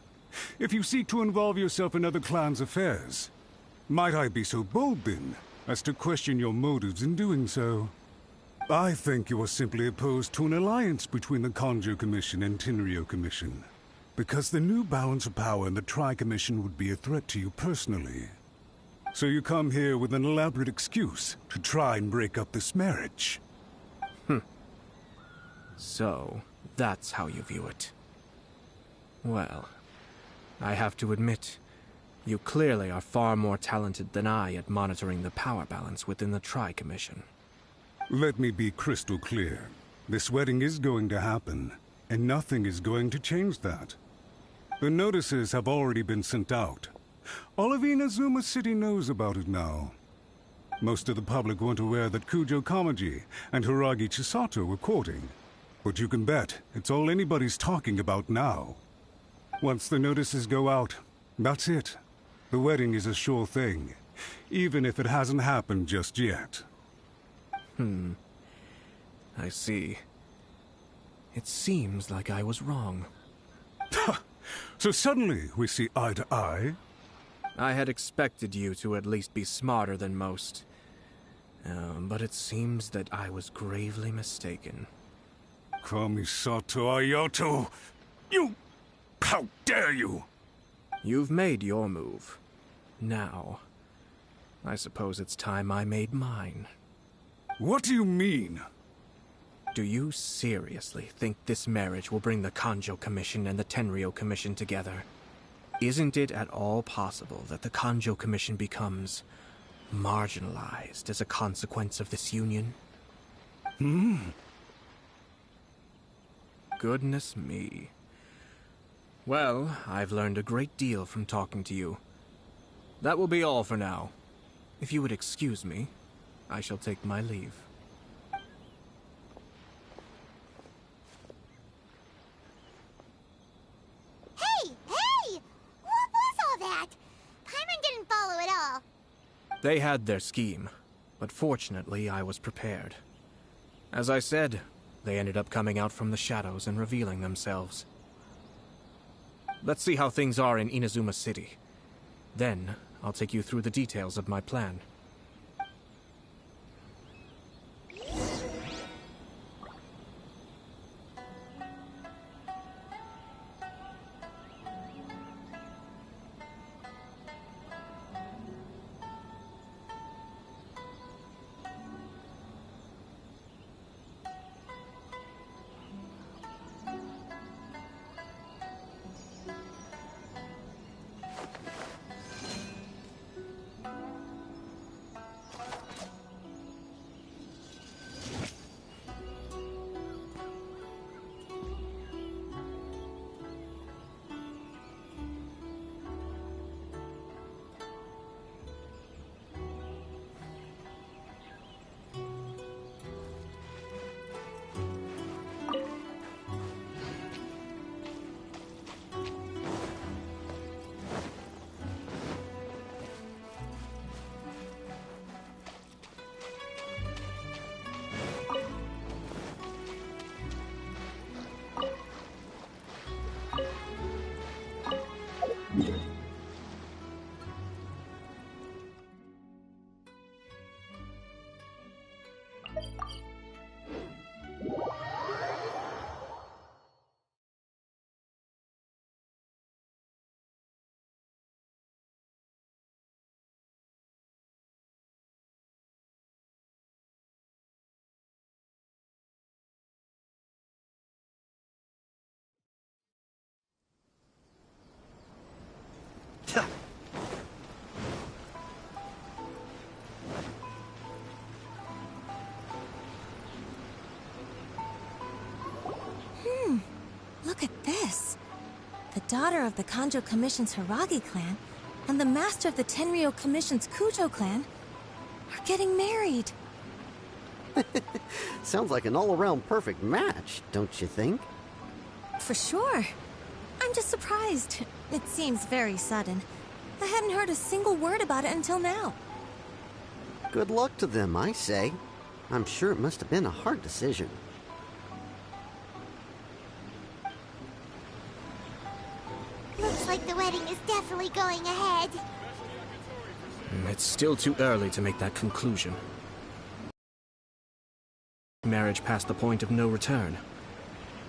If you seek to involve yourself in other clans' affairs, might I be so bold then, as to question your motives in doing so? I think you are simply opposed to an alliance between the Kanjo Commission and Tenryo Commission, because the new balance of power in the Tri-Commission would be a threat to you personally. So you come here with an elaborate excuse to try and break up this marriage. So, that's how you view it. Well, I have to admit, you clearly are far more talented than I at monitoring the power balance within the Tri-Commission. Let me be crystal clear. This wedding is going to happen, and nothing is going to change that. The notices have already been sent out. All of Inazuma City knows about it now. Most of the public weren't aware that Kujo Kamaji and Hiragi Chisato were courting. But you can bet it's all anybody's talking about now. Once the notices go out, that's it. The wedding is a sure thing, even if it hasn't happened just yet. I see. It seems like I was wrong. So suddenly we see eye to eye? I had expected you to at least be smarter than most. But it seems that I was gravely mistaken. Kamisato Ayato! You... How dare you! You've made your move. Now, I suppose it's time I made mine. What do you mean? Do you seriously think this marriage will bring the Kanjo Commission and the Tenryou Commission together? Isn't it at all possible that the Kanjo Commission becomes marginalized as a consequence of this union? Goodness me. Well, I've learned a great deal from talking to you. That will be all for now. If you would excuse me, I shall take my leave. Hey! Hey! What was all that? Paimon didn't follow at all. They had their scheme, but fortunately I was prepared. As I said, they ended up coming out from the shadows and revealing themselves. Let's see how things are in Inazuma City. Then, I'll take you through the details of my plan. Look at this. The daughter of the Kanjo Commission's Hiragi clan and the master of the Tenryou Commission's Kujo clan are getting married. Sounds like an all-around perfect match, don't you think? For sure. I'm just surprised. It seems very sudden. I hadn't heard a single word about it until now. Good luck to them, I say. I'm sure it must have been a hard decision. Looks like the wedding is definitely going ahead. It's still too early to make that conclusion. Marriage past the point of no return.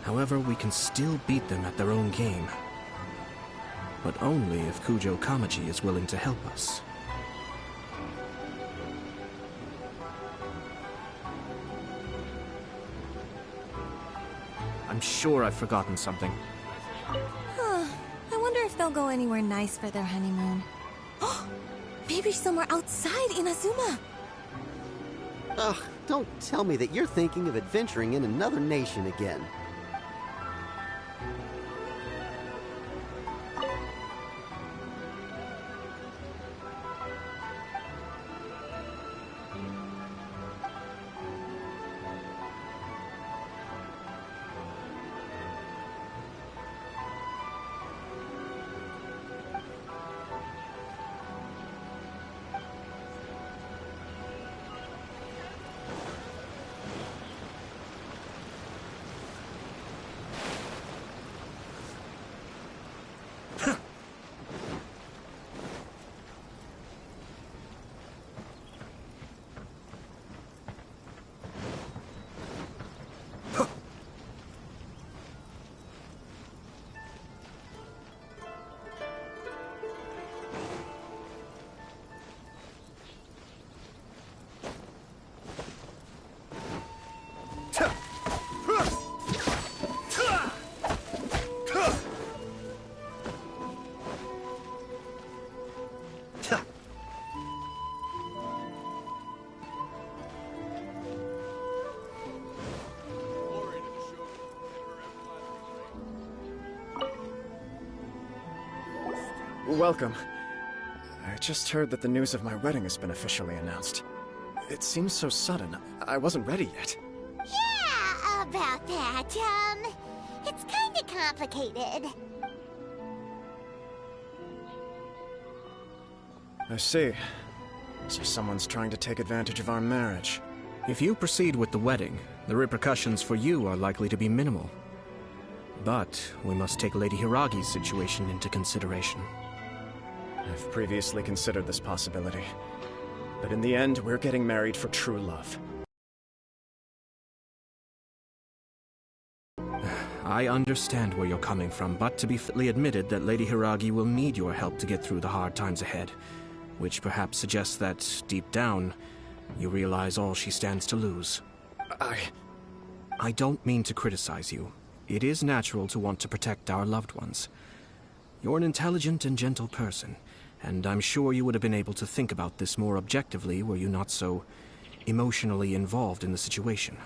However, we can still beat them at their own game. But only if Kujo Kamaji is willing to help us. I'm sure I've forgotten something. I wonder if they'll go anywhere nice for their honeymoon. Maybe somewhere outside Inazuma. Ugh, don't tell me that you're thinking of adventuring in another nation again. Welcome. I just heard that the news of my wedding has been officially announced. It seems so sudden. I wasn't ready yet. Yeah, about that. It's kinda complicated. I see. So someone's trying to take advantage of our marriage. If you proceed with the wedding, the repercussions for you are likely to be minimal. But we must take Lady Hiragi's situation into consideration. I've previously considered this possibility. But in the end, we're getting married for true love. I understand where you're coming from, but to be fully admitted that Lady Hiragi will need your help to get through the hard times ahead, which perhaps suggests that, deep down, you realize all she stands to lose. I don't mean to criticize you. It is natural to want to protect our loved ones. You're an intelligent and gentle person, and I'm sure you would have been able to think about this more objectively were you not so emotionally involved in the situation.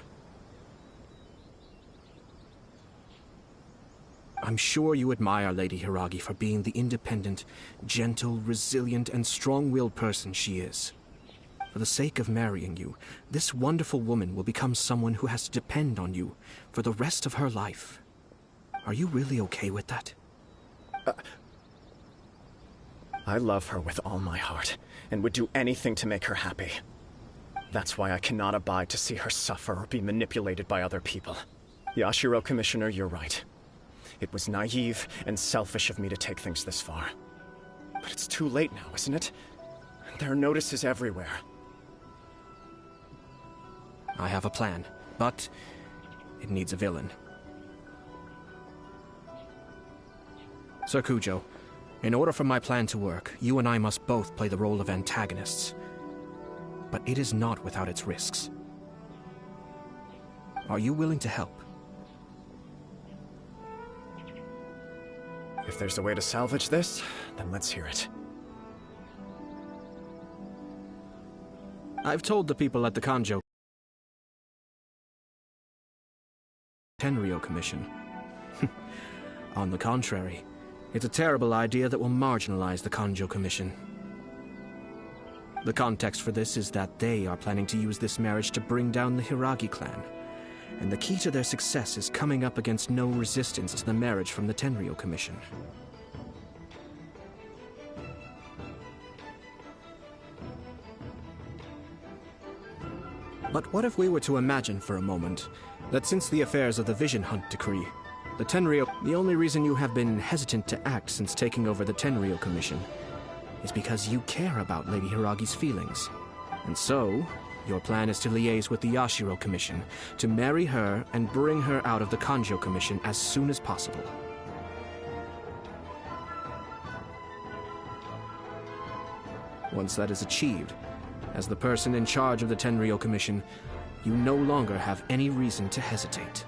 I'm sure you admire Lady Hiragi for being the independent, gentle, resilient, and strong-willed person she is. For the sake of marrying you, this wonderful woman will become someone who has to depend on you for the rest of her life. Are you really okay with that? I love her with all my heart, and would do anything to make her happy. That's why I cannot abide to see her suffer or be manipulated by other people. Yashiro, Commissioner, you're right. It was naive and selfish of me to take things this far. But it's too late now, isn't it? There are notices everywhere. I have a plan, but it needs a villain. Sir Kujo, in order for my plan to work, you and I must both play the role of antagonists. But it is not without its risks. Are you willing to help? If there's a way to salvage this, then let's hear it. I've told the people at the Kanjo Tenryou Commission. On the contrary, it's a terrible idea that will marginalize the Kanjo Commission. The context for this is that they are planning to use this marriage to bring down the Hiragi clan, and the key to their success is coming up against no resistance to the marriage from the Tenryou Commission. But what if we were to imagine for a moment that since the affairs of the Vision Hunt decree, the Tenryou, the only reason you have been hesitant to act since taking over the Tenryou Commission is because you care about Lady Hiragi's feelings. And so, your plan is to liaise with the Yashiro Commission, to marry her and bring her out of the Kanjo Commission as soon as possible. Once that is achieved, as the person in charge of the Tenryou Commission, you no longer have any reason to hesitate.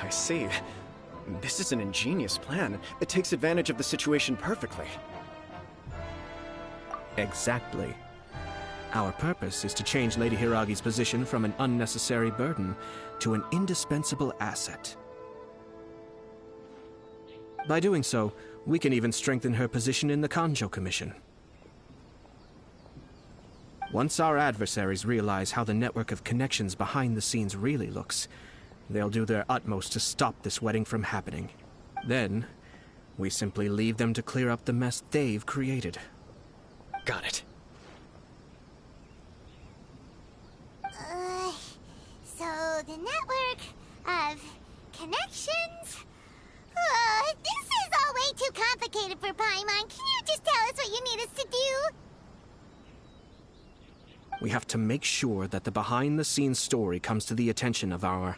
I see. This is an ingenious plan. It takes advantage of the situation perfectly. Exactly. Our purpose is to change Lady Hiragi's position from an unnecessary burden to an indispensable asset. By doing so, we can even strengthen her position in the Kanjo Commission. Once our adversaries realize how the network of connections behind the scenes really looks, they'll do their utmost to stop this wedding from happening. Then, we simply leave them to clear up the mess they've created. Got it. So the network of connections? This is all way too complicated for Paimon. Can you just tell us what you need us to do? We have to make sure that the behind-the-scenes story comes to the attention of our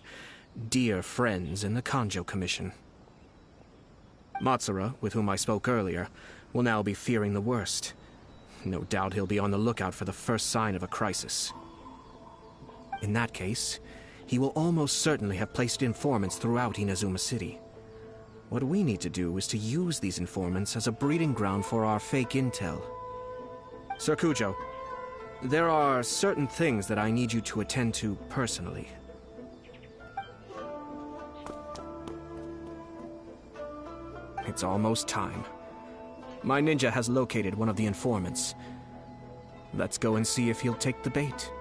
dear friends in the Kanjo Commission. Matsura, with whom I spoke earlier, will now be fearing the worst. No doubt he'll be on the lookout for the first sign of a crisis. In that case, he will almost certainly have placed informants throughout Inazuma City. What we need to do is to use these informants as a breeding ground for our fake intel. Sir Kujo, there are certain things that I need you to attend to personally. It's almost time. My ninja has located one of the informants. Let's go and see if he'll take the bait.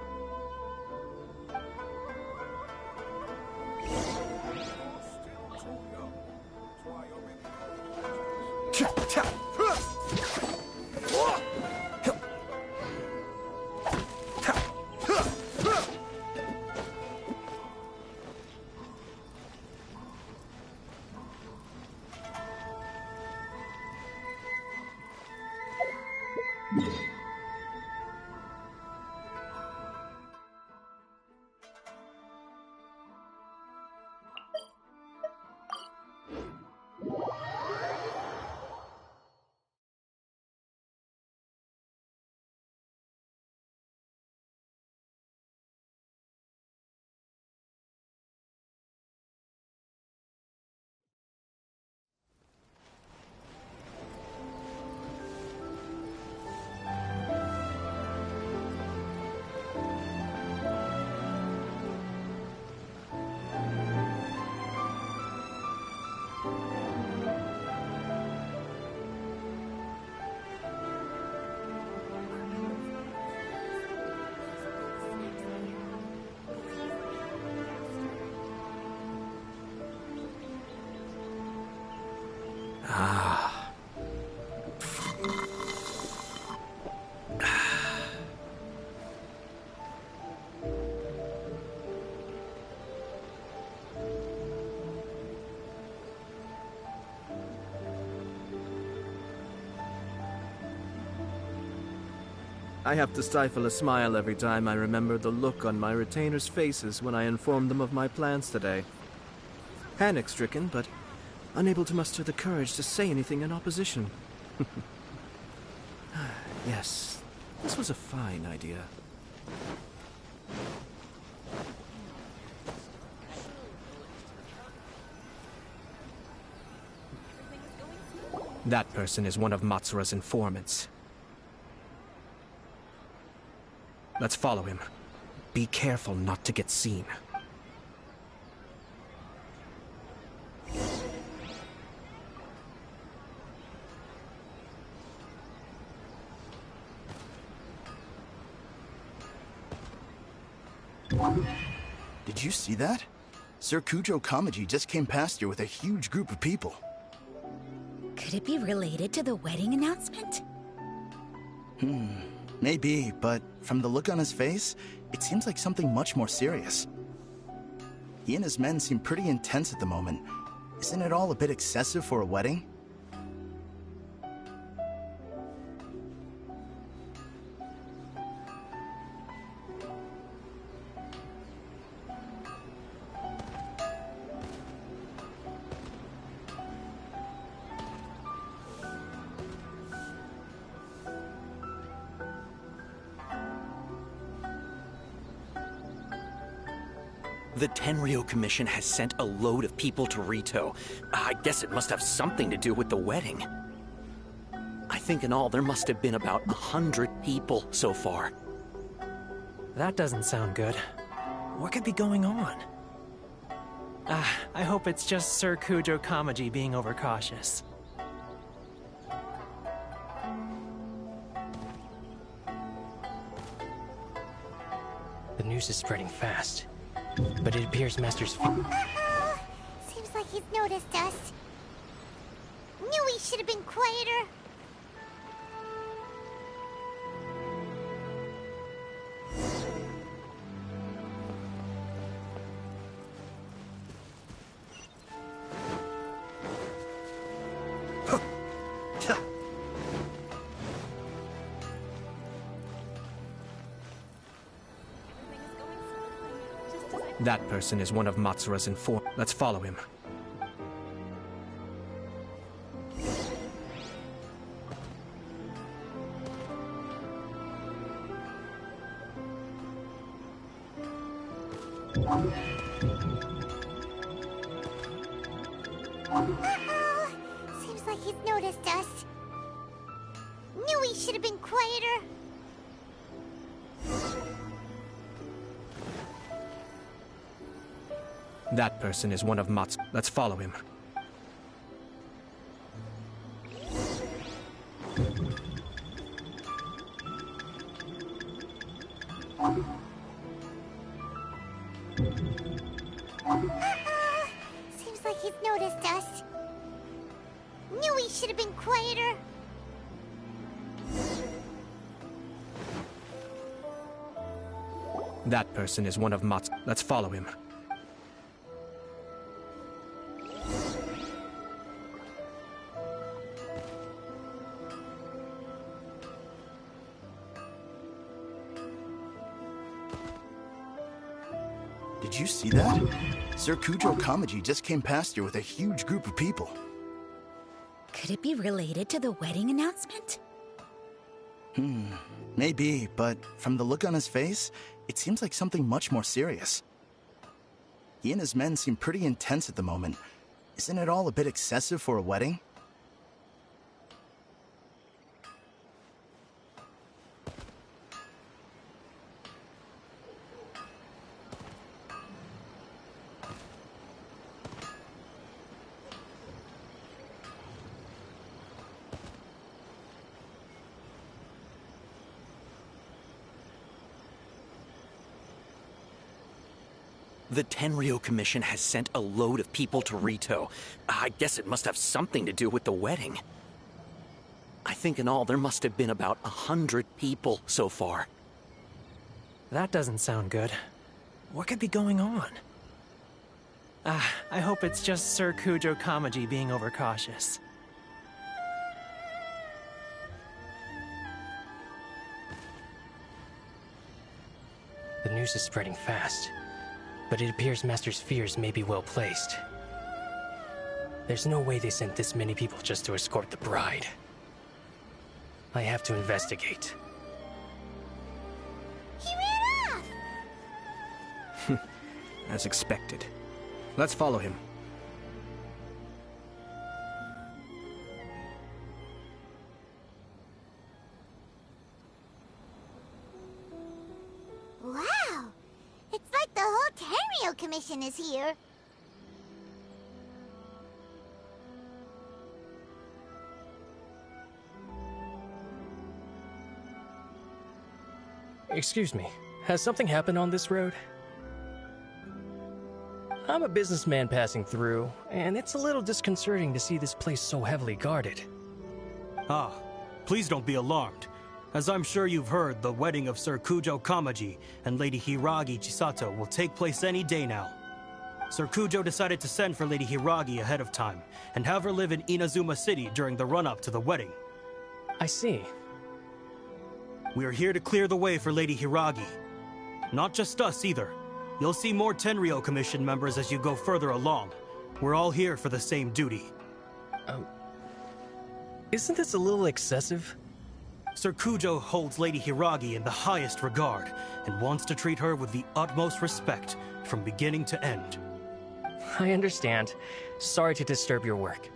I have to stifle a smile every time I remember the look on my retainers' faces when I informed them of my plans today. Panic-stricken, but unable to muster the courage to say anything in opposition. Yes, this was a fine idea. That person is one of Matsura's informants. Let's follow him. Be careful not to get seen. Did you see that? Sir Kujo Kamaji just came past here with a huge group of people. Could it be related to the wedding announcement? Maybe, but from the look on his face, it seems like something much more serious. He and his men seem pretty intense at the moment. Isn't it all a bit excessive for a wedding? The Tenryo Commission has sent a load of people to Rito. I guess it must have something to do with the wedding. I think in all there must have been about 100 people so far. That doesn't sound good. What could be going on? I hope it's just Sir Kujo Kamaji being overcautious. The news is spreading fast, but it appears Master's... Seems like he's noticed us. Knew we should have been quieter. That person is one of Matsura's informers. Let's follow him. Seems like he's noticed us. Knew we should have been quieter. That person is one of Mats. Let's follow him. Seems like he's noticed us. Knew we should have been quieter. That person is one of Mats. Let's follow him. Did you see that? Sir Kujo Kamaji just came past here with a huge group of people. Could it be related to the wedding announcement? Maybe, but from the look on his face, it seems like something much more serious. He and his men seem pretty intense at the moment. Isn't it all a bit excessive for a wedding? The Tenryo Commission has sent a load of people to Rito. I guess it must have something to do with the wedding. I think in all there must have been about 100 people so far. That doesn't sound good. What could be going on? I hope it's just Sir Kujo Kamaji being overcautious. The news is spreading fast, but it appears Master's fears may be well placed. There's no way they sent this many people just to escort the bride. I have to investigate. He ran off! As expected. Let's follow him. Wow! It's like the whole Tenryo Commission is here. Excuse me, has something happened on this road? I'm a businessman passing through, and it's a little disconcerting to see this place so heavily guarded. Ah, please don't be alarmed. As I'm sure you've heard, the wedding of Sir Kujo Kamaji and Lady Hiragi Chisato will take place any day now. Sir Kujo decided to send for Lady Hiragi ahead of time, and have her live in Inazuma City during the run-up to the wedding. I see. We are here to clear the way for Lady Hiragi. Not just us, either. You'll see more Tenryo Commission members as you go further along. We're all here for the same duty. Isn't this a little excessive? Sir Kujo holds Lady Hiragi in the highest regard, and wants to treat her with the utmost respect, from beginning to end. I understand. Sorry to disturb your work.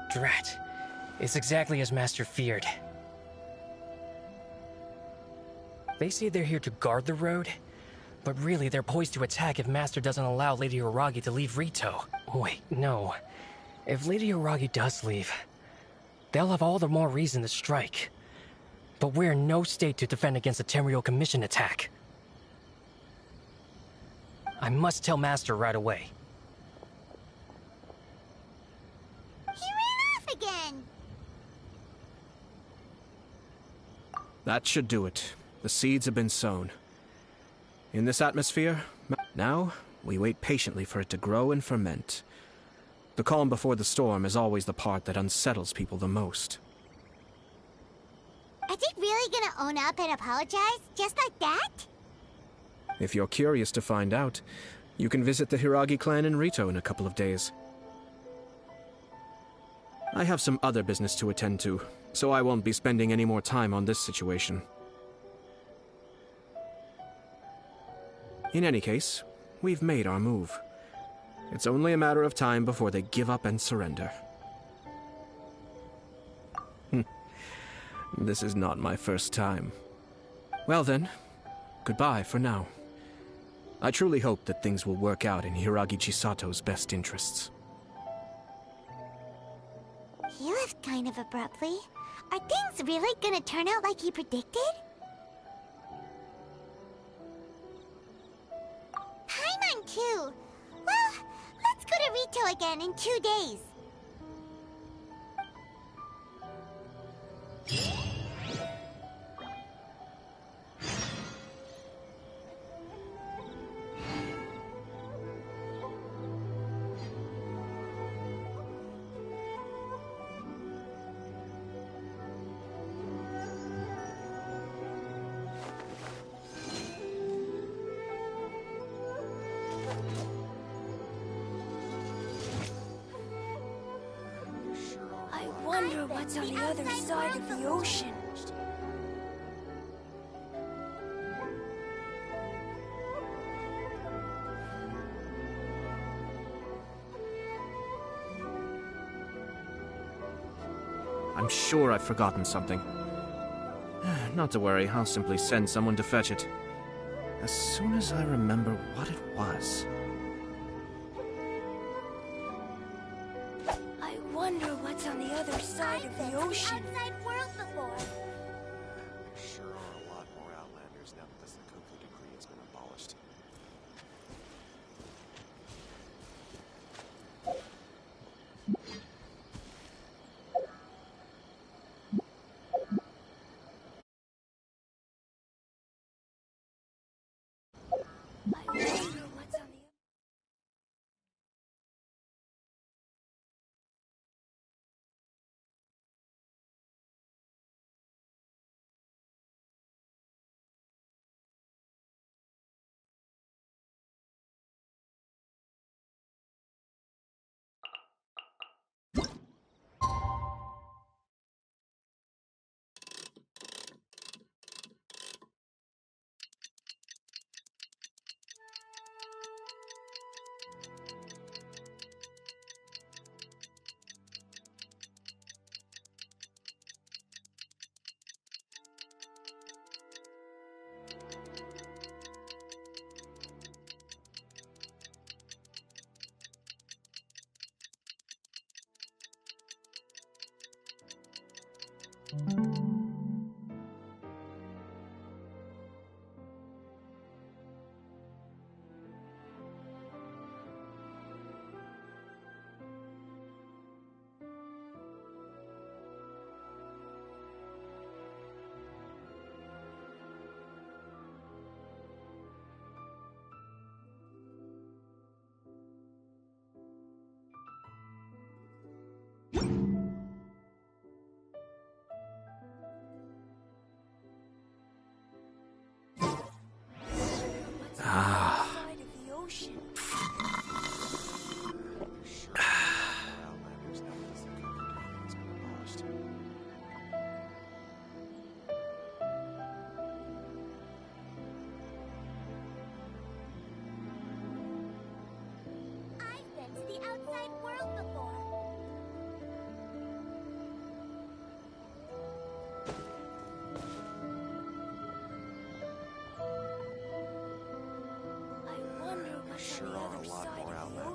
Drat. It's exactly as Master feared. They say they're here to guard the road, but really they're poised to attack if Master doesn't allow Lady Hiragi to leave Rito. Wait, no. If Lady Hiragi does leave, they'll have all the more reason to strike. But we're in no state to defend against a Tenryou Commission attack. I must tell Master right away. He ran off again! That should do it. The seeds have been sown. In this atmosphere, now we wait patiently for it to grow and ferment. The calm before the storm is always the part that unsettles people the most. Are they really gonna own up and apologize? Just like that? If you're curious to find out, you can visit the Hiragi clan in Rito in a couple of days. I have some other business to attend to, so I won't be spending any more time on this situation. In any case, we've made our move. It's only a matter of time before they give up and surrender. This is not my first time. Well then, goodbye for now. I truly hope that things will work out in Hiragi Chisato's best interests. He left kind of abruptly. Are things really gonna turn out like he predicted? Paimon too! Well, let's go to Rito again in 2 days. I wonder what's on the other side of the ocean. I'm sure I've forgotten something. Not to worry, I'll simply send someone to fetch it. As soon as I remember what it was. I wonder what's on the other side of the ocean. Outside world before. Sure are a lot more Outlanders now that the Senkoku decree has been abolished.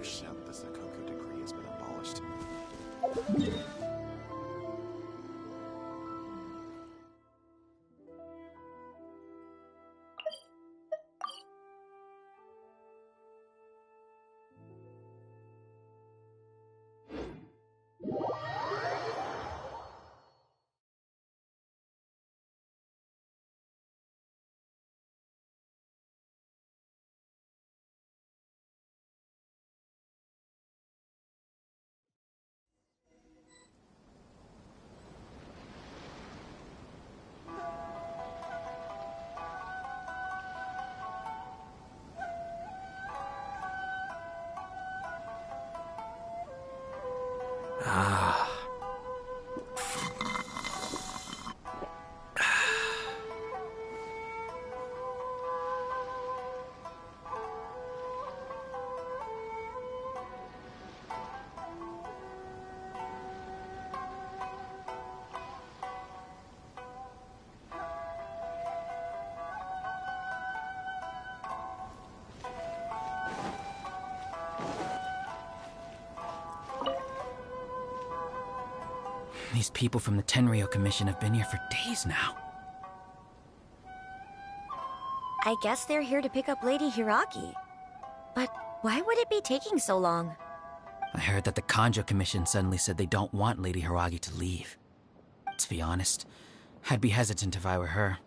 shit. The Sakoku decree has been abolished. Ah. These people from the Tenryou Commission have been here for days now. I guess they're here to pick up Lady Hiragi. But why would it be taking so long? I heard that the Kanjo Commission suddenly said they don't want Lady Hiragi to leave. To be honest, I'd be hesitant if I were her.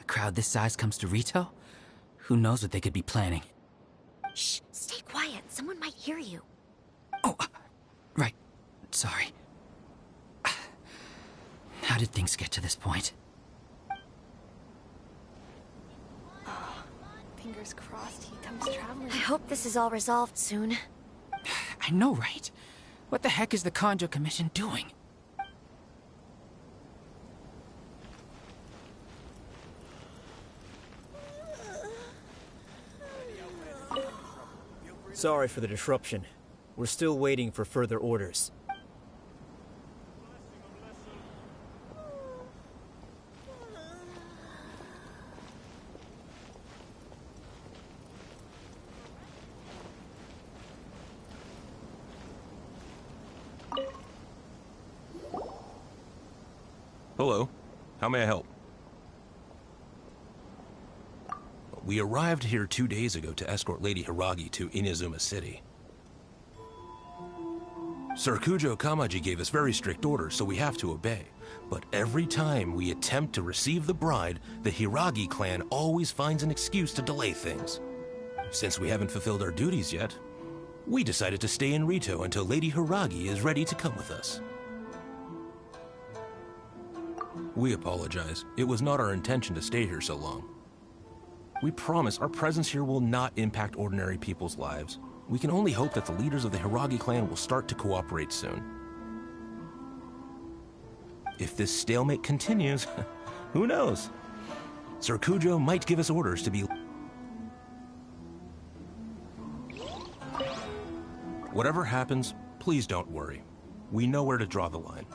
A crowd this size comes to Rito? Who knows what they could be planning? Shh, stay quiet. Someone might hear you. Right. Sorry. How did things get to this point? Fingers crossed he comes traveling. I hope this is all resolved soon. I know, right? What the heck is the Kanjo Commission doing? Sorry for the disruption. We're still waiting for further orders. Hello. How may I help? We arrived here 2 days ago to escort Lady Hiragi to Inazuma City. Sir Kujo Kamaji gave us very strict orders, so we have to obey. But every time we attempt to receive the bride, the Hiragi clan always finds an excuse to delay things. Since we haven't fulfilled our duties yet, we decided to stay in Rito until Lady Hiragi is ready to come with us. We apologize. It was not our intention to stay here so long. We promise our presence here will not impact ordinary people's lives. We can only hope that the leaders of the Hiragi clan will start to cooperate soon. If this stalemate continues, who knows? Sir Kujo might give us orders to be... Whatever happens, please don't worry. We know where to draw the line.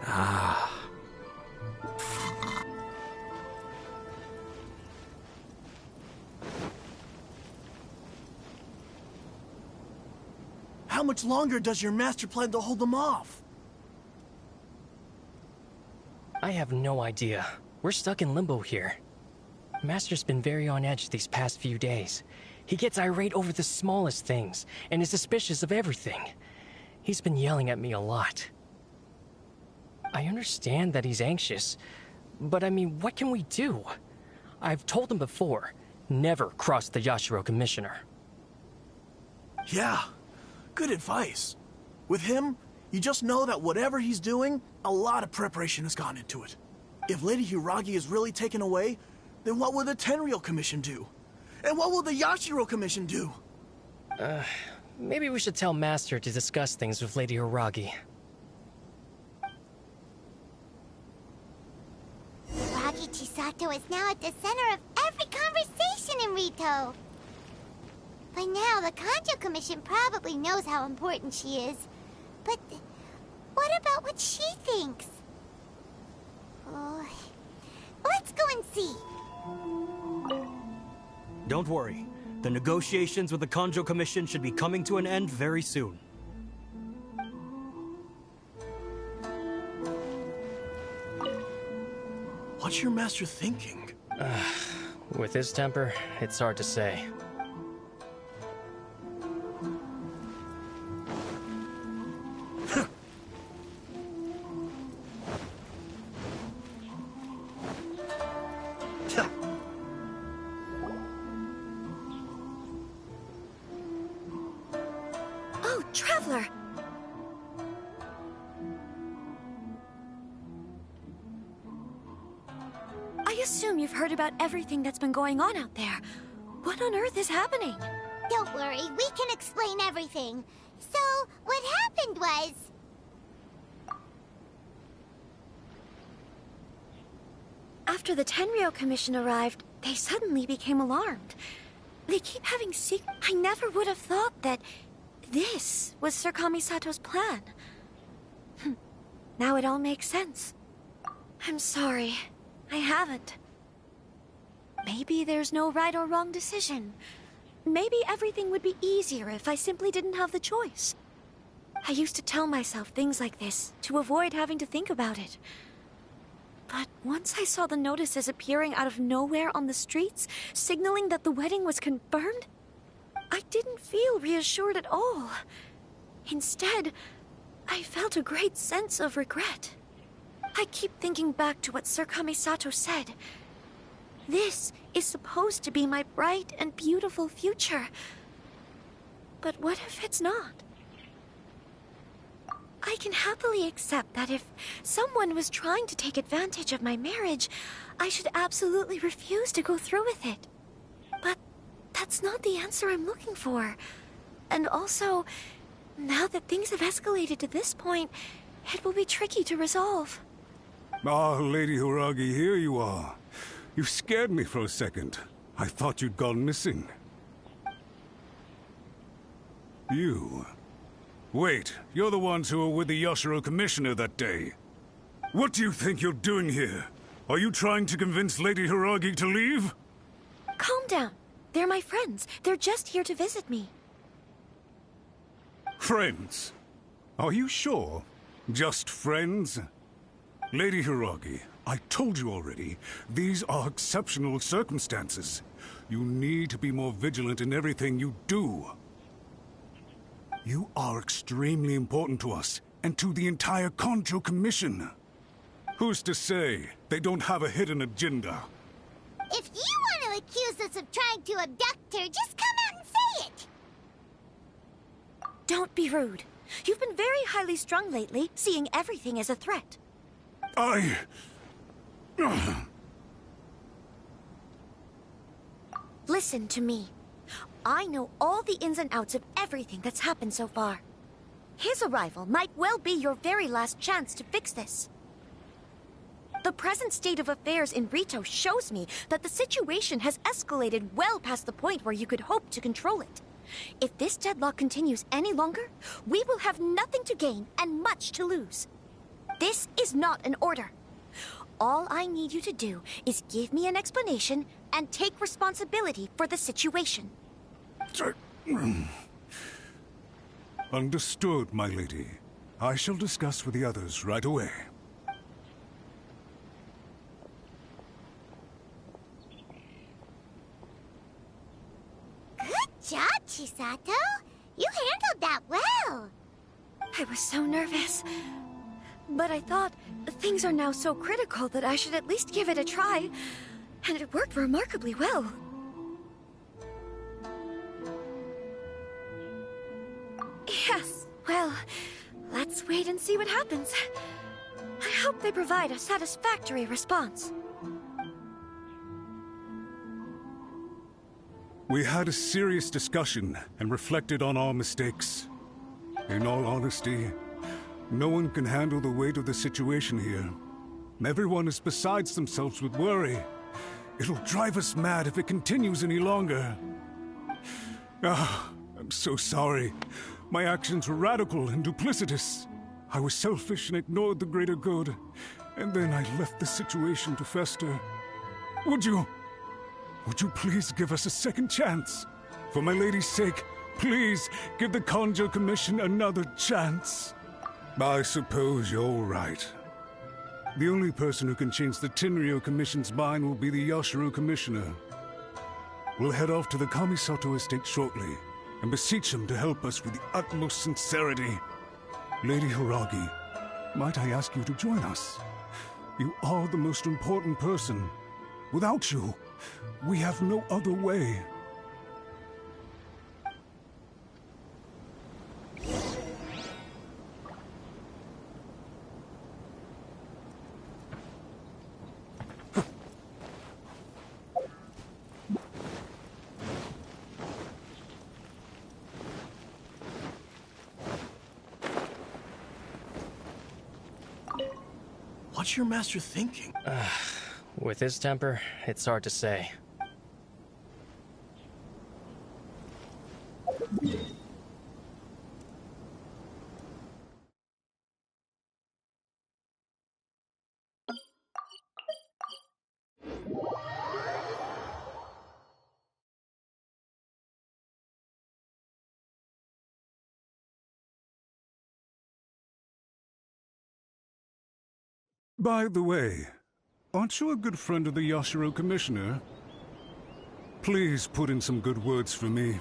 Ah. How much longer does your master plan to hold them off? I have no idea. We're stuck in limbo here. Master's been very on edge these past few days. He gets irate over the smallest things, and is suspicious of everything. He's been yelling at me a lot. I understand that he's anxious, but I mean, what can we do? I've told him before, never cross the Yashiro Commissioner. Yeah, good advice. With him, you just know that whatever he's doing, a lot of preparation has gone into it. If Lady Hiragi is really taken away, then what will the Tenryou Commission do? And what will the Yashiro Commission do? Maybe we should tell Master to discuss things with Lady Hiragi. Hiragi Chisato is now at the center of every conversation in Rito. By now, the Kanjo Commission probably knows how important she is. But what about what she thinks? Oh, let's go and see. Don't worry. The negotiations with the Kanjo Commission should be coming to an end very soon. What's your master thinking? With his temper, it's hard to say. Oh, Traveler! I assume you've heard about everything that's been going on out there. What on earth is happening? Don't worry, we can explain everything. So, what happened was... After the Tenryou Commission arrived, they suddenly became alarmed. They keep having I never would have thought that this was Sir Kamisato's plan. Now it all makes sense. I'm sorry. I haven't. Maybe there's no right or wrong decision. Maybe everything would be easier if I simply didn't have the choice. I used to tell myself things like this to avoid having to think about it. But once I saw the notices appearing out of nowhere on the streets, signaling that the wedding was confirmed, I didn't feel reassured at all. Instead, I felt a great sense of regret. I keep thinking back to what Sir Kamisato said. This is supposed to be my bright and beautiful future. But what if it's not? I can happily accept that if someone was trying to take advantage of my marriage, I should absolutely refuse to go through with it. But that's not the answer I'm looking for. And also, now that things have escalated to this point, it will be tricky to resolve. Ah, Lady Hiragi, here you are. You scared me for a second. I thought you'd gone missing. You... Wait, you're the ones who were with the Yashiro Commissioner that day. What do you think you're doing here? Are you trying to convince Lady Hiragi to leave? Calm down. They're my friends. They're just here to visit me. Friends? Are you sure? Just friends? Lady Hiragi, I told you already, these are exceptional circumstances. You need to be more vigilant in everything you do. You are extremely important to us, and to the entire Kanjo Commission. Who's to say they don't have a hidden agenda? If you want to accuse us of trying to abduct her, just come out and say it! Don't be rude. You've been very highly strung lately, seeing everything as a threat. Listen to me. I know all the ins and outs of everything that's happened so far. His arrival might well be your very last chance to fix this. The present state of affairs in Rito shows me that the situation has escalated well past the point where you could hope to control it. If this deadlock continues any longer, we will have nothing to gain and much to lose. This is not an order. All I need you to do is give me an explanation and take responsibility for the situation. Understood, my lady. I shall discuss with the others right away. Good job, Chisato. You handled that well. I was so nervous. But I thought, things are now so critical that I should at least give it a try. And it worked remarkably well. Yes, well, let's wait and see what happens. I hope they provide a satisfactory response. We had a serious discussion and reflected on our mistakes. In all honesty, no one can handle the weight of the situation here. Everyone is besides themselves with worry. It'll drive us mad if it continues any longer. I'm so sorry. My actions were radical and duplicitous. I was selfish and ignored the greater good. And then I left the situation to fester. Would you please give us a second chance? For my lady's sake, please give the Conjo Commission another chance. I suppose you're right. The only person who can change the Tenryou Commission's mind will be the Yashiro Commissioner. We'll head off to the Kamisato estate shortly and beseech him to help us with the utmost sincerity. Lady Hiragi, might I ask you to join us? You are the most important person. Without you, we have no other way. What's your master thinking? With his temper, it's hard to say. By the way, aren't you a good friend of the Yashiro Commissioner? Please put in some good words for me.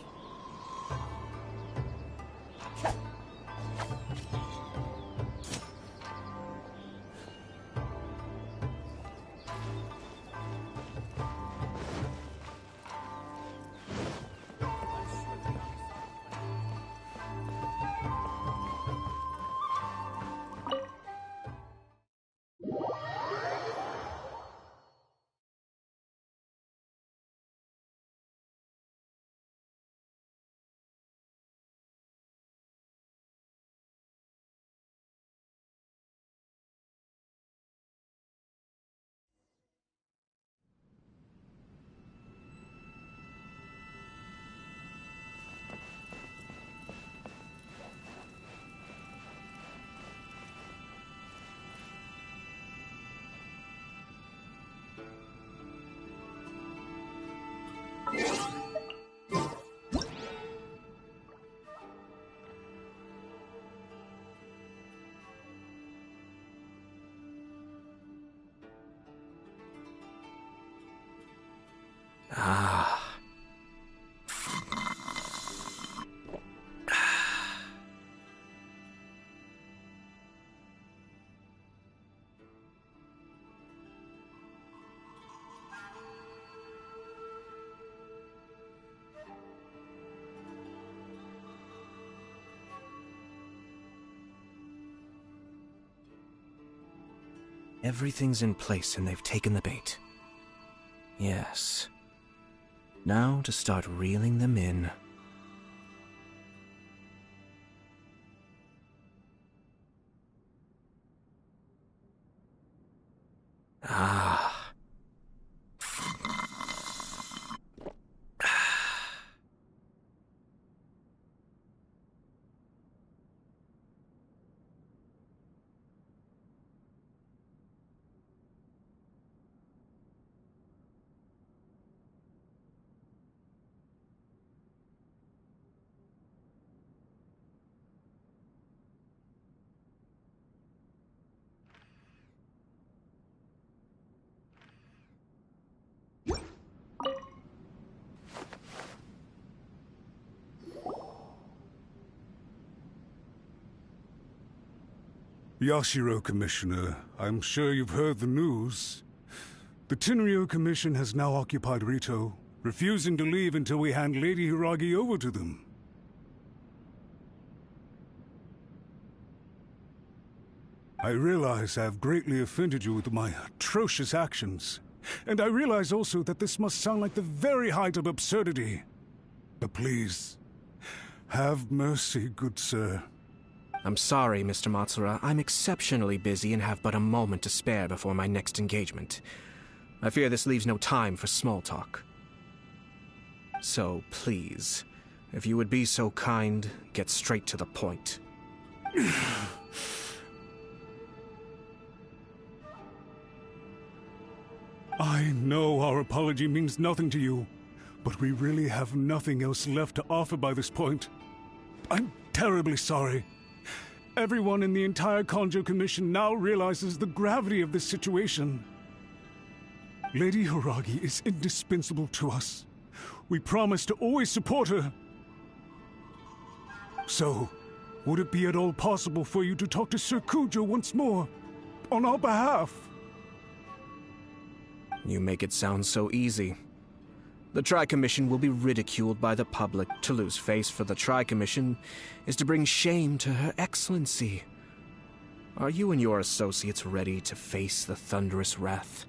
Everything's in place and they've taken the bait. Yes. Now to start reeling them in. Yashiro Commissioner, I'm sure you've heard the news. The Tenryou Commission has now occupied Rito, refusing to leave until we hand Lady Hiragi over to them. I realize I have greatly offended you with my atrocious actions. And I realize also that this must sound like the very height of absurdity. But please, have mercy, good sir. I'm sorry, Mr. Matsura. I'm exceptionally busy and have but a moment to spare before my next engagement. I fear this leaves no time for small talk. So, please, if you would be so kind, get straight to the point. I know our apology means nothing to you, but we really have nothing else left to offer by this point. I'm terribly sorry. Everyone in the entire Kanjo Commission now realizes the gravity of this situation. Lady Hiragi is indispensable to us. We promise to always support her. So, would it be at all possible for you to talk to Sir Kujo once more, on our behalf? You make it sound so easy. The Tri-Commission will be ridiculed by the public. To lose face for the Tri-Commission is to bring shame to Her Excellency. Are you and your associates ready to face the thunderous wrath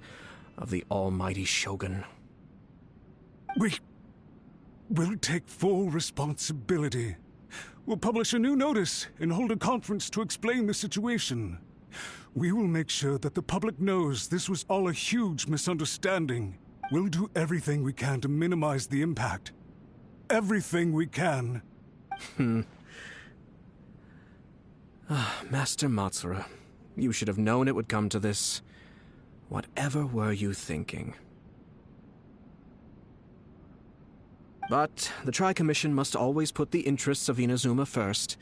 of the almighty Shogun? We'll take full responsibility. We'll publish a new notice and hold a conference to explain the situation. We will make sure that the public knows this was all a huge misunderstanding. We'll do everything we can to minimize the impact. Everything we can. Master Matsura, you should have known it would come to this. Whatever were you thinking? But the Tri-Commission must always put the interests of Inazuma first,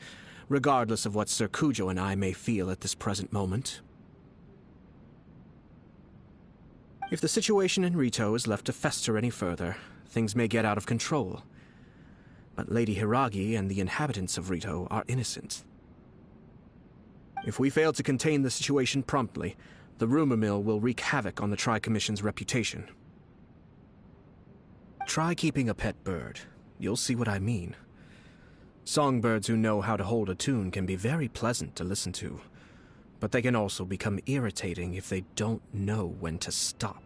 regardless of what Sir Kujo and I may feel at this present moment. If the situation in Rito is left to fester any further, things may get out of control. But Lady Hiragi and the inhabitants of Rito are innocent. If we fail to contain the situation promptly, the rumor mill will wreak havoc on the Tri-Commission's reputation. Try keeping a pet bird. You'll see what I mean. Songbirds who know how to hold a tune can be very pleasant to listen to, but they can also become irritating if they don't know when to stop.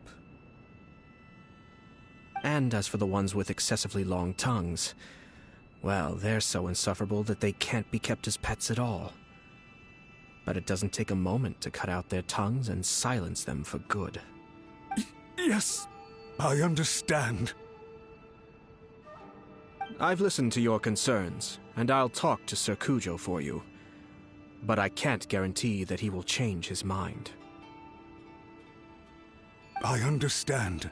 And as for the ones with excessively long tongues, well, they're so insufferable that they can't be kept as pets at all. But it doesn't take a moment to cut out their tongues and silence them for good. Yes, I understand. I've listened to your concerns, and I'll talk to Sir Kujo for you. But I can't guarantee that he will change his mind. I understand.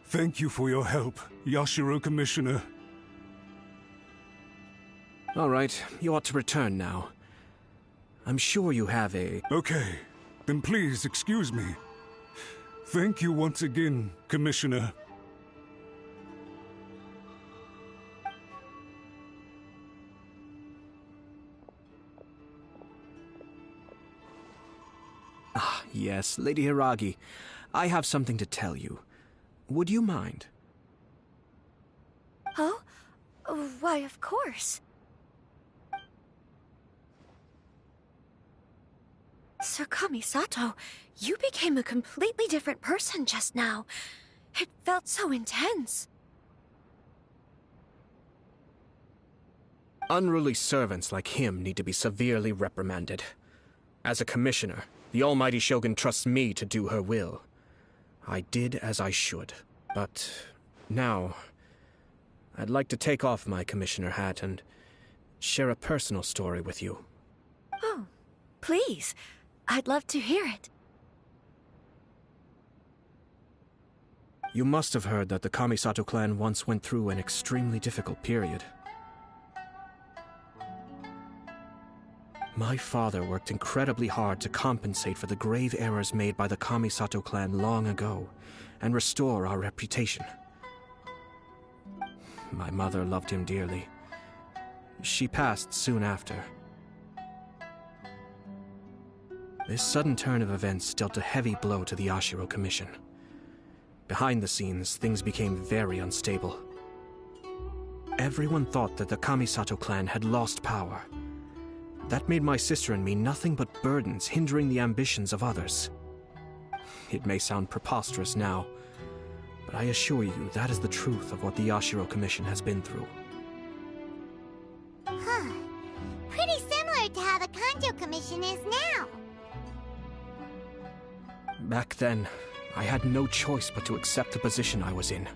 Thank you for your help, Yashiro Commissioner. All right, you ought to return now. I'm sure you have a... Okay, then please excuse me. Thank you once again, Commissioner. Ah, yes, Lady Hiragi. I have something to tell you. Would you mind? Oh? Why, of course. Sir Kamisato, you became a completely different person just now. It felt so intense. Unruly servants like him need to be severely reprimanded. As a commissioner, the almighty Shogun trusts me to do her will. I did as I should, but now I'd like to take off my commissioner hat and share a personal story with you. Oh, please. I'd love to hear it. You must have heard that the Kamisato clan once went through an extremely difficult period. My father worked incredibly hard to compensate for the grave errors made by the Kamisato clan long ago, and restore our reputation. My mother loved him dearly. She passed soon after. This sudden turn of events dealt a heavy blow to the Yashiro Commission. Behind the scenes, things became very unstable. Everyone thought that the Kamisato clan had lost power. That made my sister and me nothing but burdens, hindering the ambitions of others. It may sound preposterous now, but I assure you that is the truth of what the Yashiro Commission has been through. Back then, I had no choice but to accept the position I was in.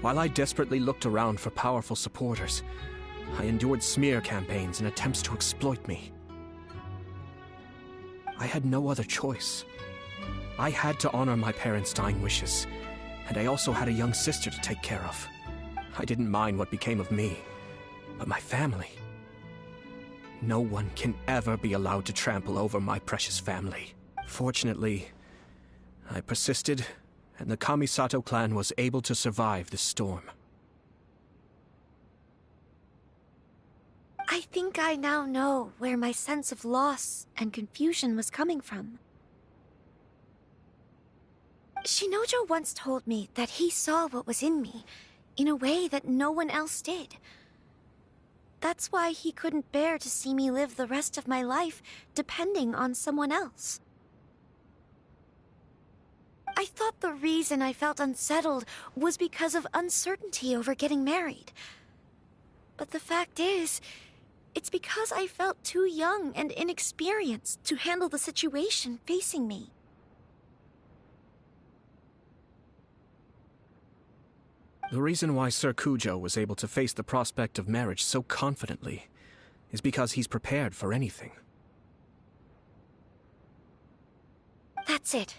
While I desperately looked around for powerful supporters, I endured smear campaigns and attempts to exploit me. I had no other choice. I had to honor my parents' dying wishes, and I also had a young sister to take care of. I didn't mind what became of me, but my family. No one can ever be allowed to trample over my precious family. Fortunately, I persisted, and the Kamisato clan was able to survive this storm. I think I now know where my sense of loss and confusion was coming from. Shinojo once told me that he saw what was in me in a way that no one else did. That's why he couldn't bear to see me live the rest of my life depending on someone else. I thought the reason I felt unsettled was because of uncertainty over getting married. But the fact is, it's because I felt too young and inexperienced to handle the situation facing me. The reason why Sir Kujo was able to face the prospect of marriage so confidently is because he's prepared for anything. That's it.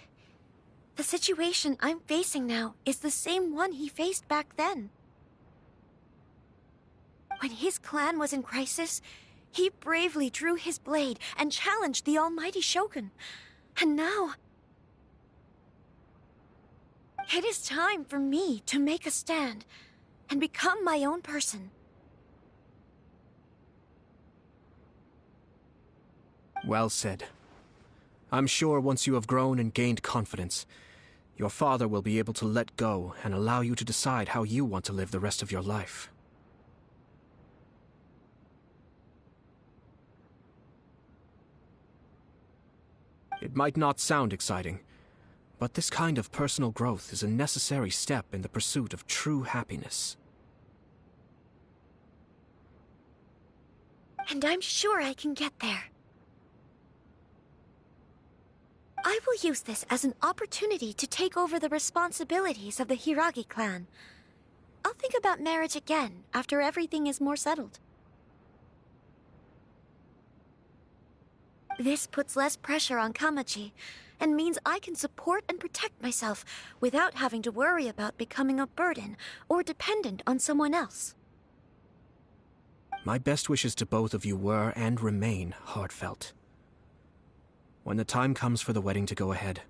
The situation I'm facing now is the same one he faced back then. When his clan was in crisis, he bravely drew his blade and challenged the almighty Shogun. And now, it is time for me to make a stand and become my own person. Well said. I'm sure once you have grown and gained confidence, your father will be able to let go and allow you to decide how you want to live the rest of your life. It might not sound exciting, but this kind of personal growth is a necessary step in the pursuit of true happiness. And I'm sure I can get there. I will use this as an opportunity to take over the responsibilities of the Hiragi clan. I'll think about marriage again after everything is more settled. This puts less pressure on Kamaji, and means I can support and protect myself without having to worry about becoming a burden or dependent on someone else. My best wishes to both of you were and remain heartfelt. When the time comes for the wedding to go ahead,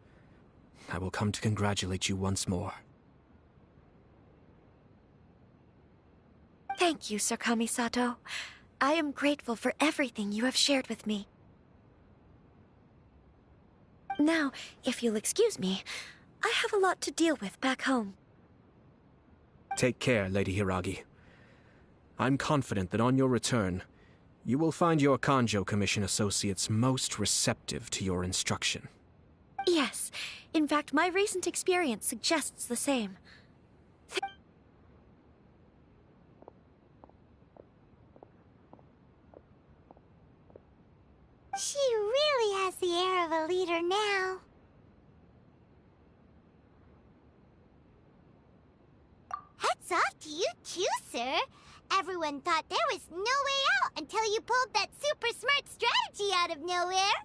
I will come to congratulate you once more. Thank you, Sir Kamisato. I am grateful for everything you have shared with me. Now, if you'll excuse me, I have a lot to deal with back home. Take care, Lady Hiragi. I'm confident that on your return, you will find your Kanjo Commission associates most receptive to your instruction. Yes. In fact, my recent experience suggests the same. She really has the air of a leader now. Hats off to you too, sir. Everyone thought there was no way out until you pulled that super smart strategy out of nowhere.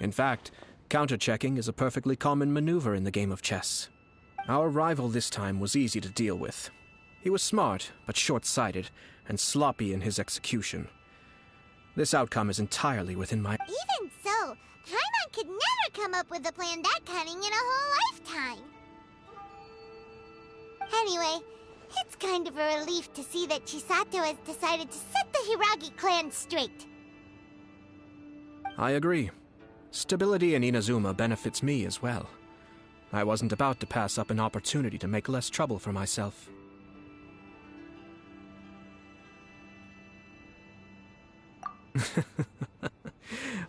In fact, counter-checking is a perfectly common maneuver in the game of chess. Our rival this time was easy to deal with. He was smart, but short-sighted, and sloppy in his execution. This outcome is entirely within my... Even so, Paimon could never come up with a plan that cunning in a whole lifetime. Anyway, it's kind of a relief to see that Chisato has decided to set the Hiragi clan straight. I agree. Stability in Inazuma benefits me as well. I wasn't about to pass up an opportunity to make less trouble for myself.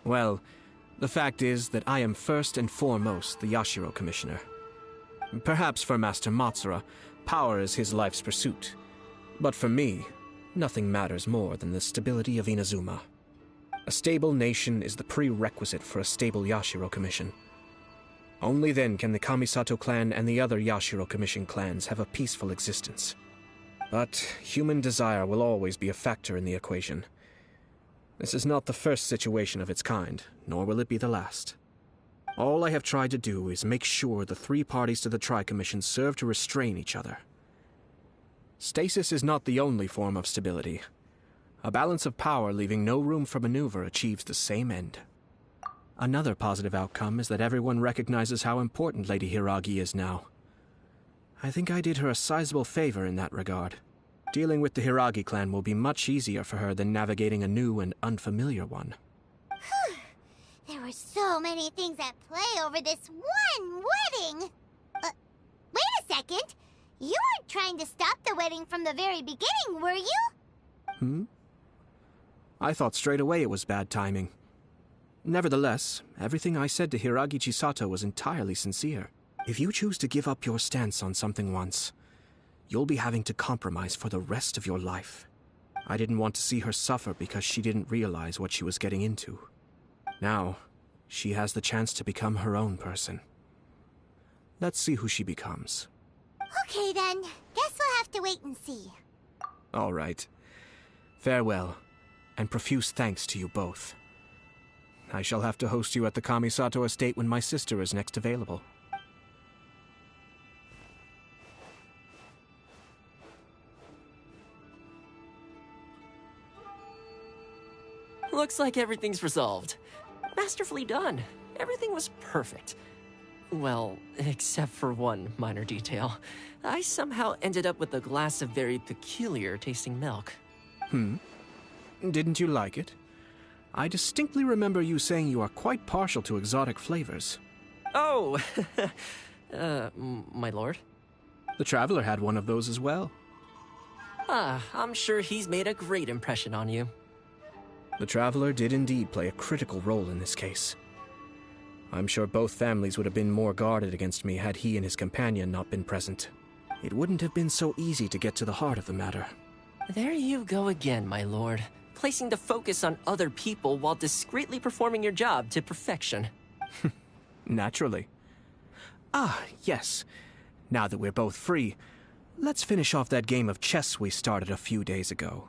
Well, the fact is that I am first and foremost the Yashiro Commissioner. Perhaps for Master Matsura, power is his life's pursuit. But for me, nothing matters more than the stability of Inazuma. A stable nation is the prerequisite for a stable Yashiro Commission. Only then can the Kamisato clan and the other Yashiro Commission clans have a peaceful existence. But human desire will always be a factor in the equation. This is not the first situation of its kind, nor will it be the last. All I have tried to do is make sure the three parties to the Tri-Commission serve to restrain each other. Stasis is not the only form of stability. A balance of power leaving no room for maneuver achieves the same end. Another positive outcome is that everyone recognizes how important Lady Hiragi is now. I think I did her a sizable favor in that regard. Dealing with the Hiragi clan will be much easier for her than navigating a new and unfamiliar one. There were so many things at play over this one wedding! Wait a second! You weren't trying to stop the wedding from the very beginning, were you? I thought straight away it was bad timing. Nevertheless, everything I said to Hiragi Chisato was entirely sincere. If you choose to give up your stance on something once, you'll be having to compromise for the rest of your life. I didn't want to see her suffer because she didn't realize what she was getting into. Now, she has the chance to become her own person. Let's see who she becomes. Okay then, guess we'll have to wait and see. All right. Farewell, and profuse thanks to you both. I shall have to host you at the Kamisato estate when my sister is next available. Looks like everything's resolved. Masterfully done. Everything was perfect. Well, except for one minor detail. I somehow ended up with a glass of very peculiar tasting milk. Didn't you like it? I distinctly remember you saying you are quite partial to exotic flavors. Oh, my lord? The Traveler had one of those as well. I'm sure he's made a great impression on you. The Traveler did indeed play a critical role in this case. I'm sure both families would have been more guarded against me had he and his companion not been present. It wouldn't have been so easy to get to the heart of the matter. There you go again, my lord. Placing the focus on other people while discreetly performing your job to perfection. Naturally. Ah, yes. Now that we're both free, let's finish off that game of chess we started a few days ago.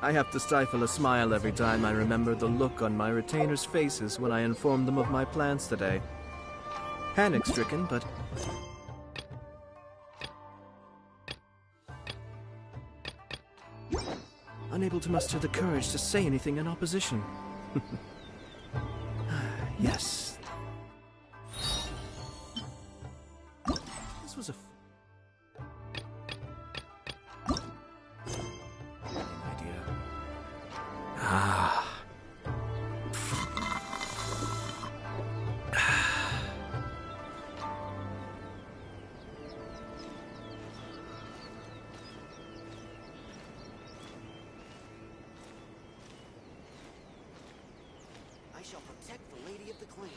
I have to stifle a smile every time I remember the look on my retainers' faces when I informed them of my plans today. Panic-stricken, but... unable to muster the courage to say anything in opposition. Yes. This was a... Ah. I shall protect the lady of the clan.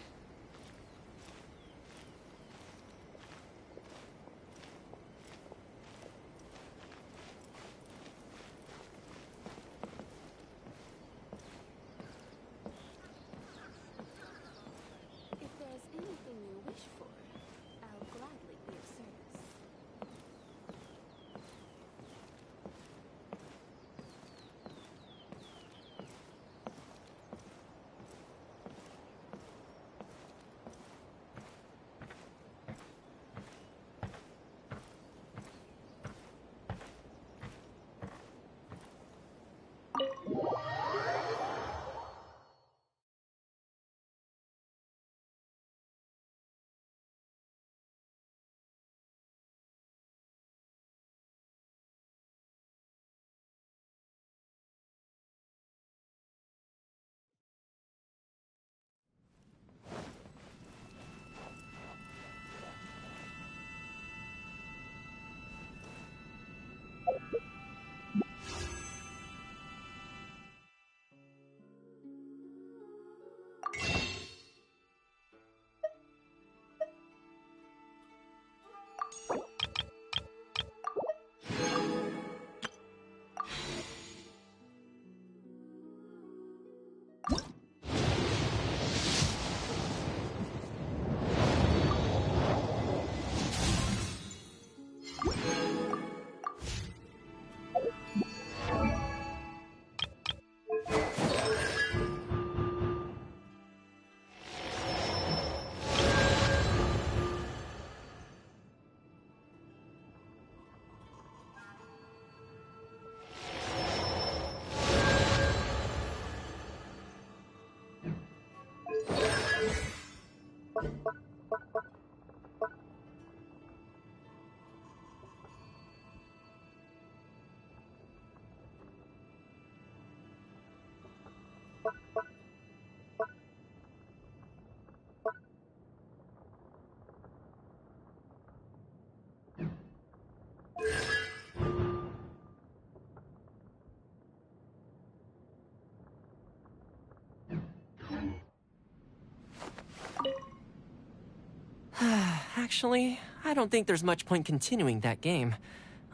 Actually, I don't think there's much point continuing that game.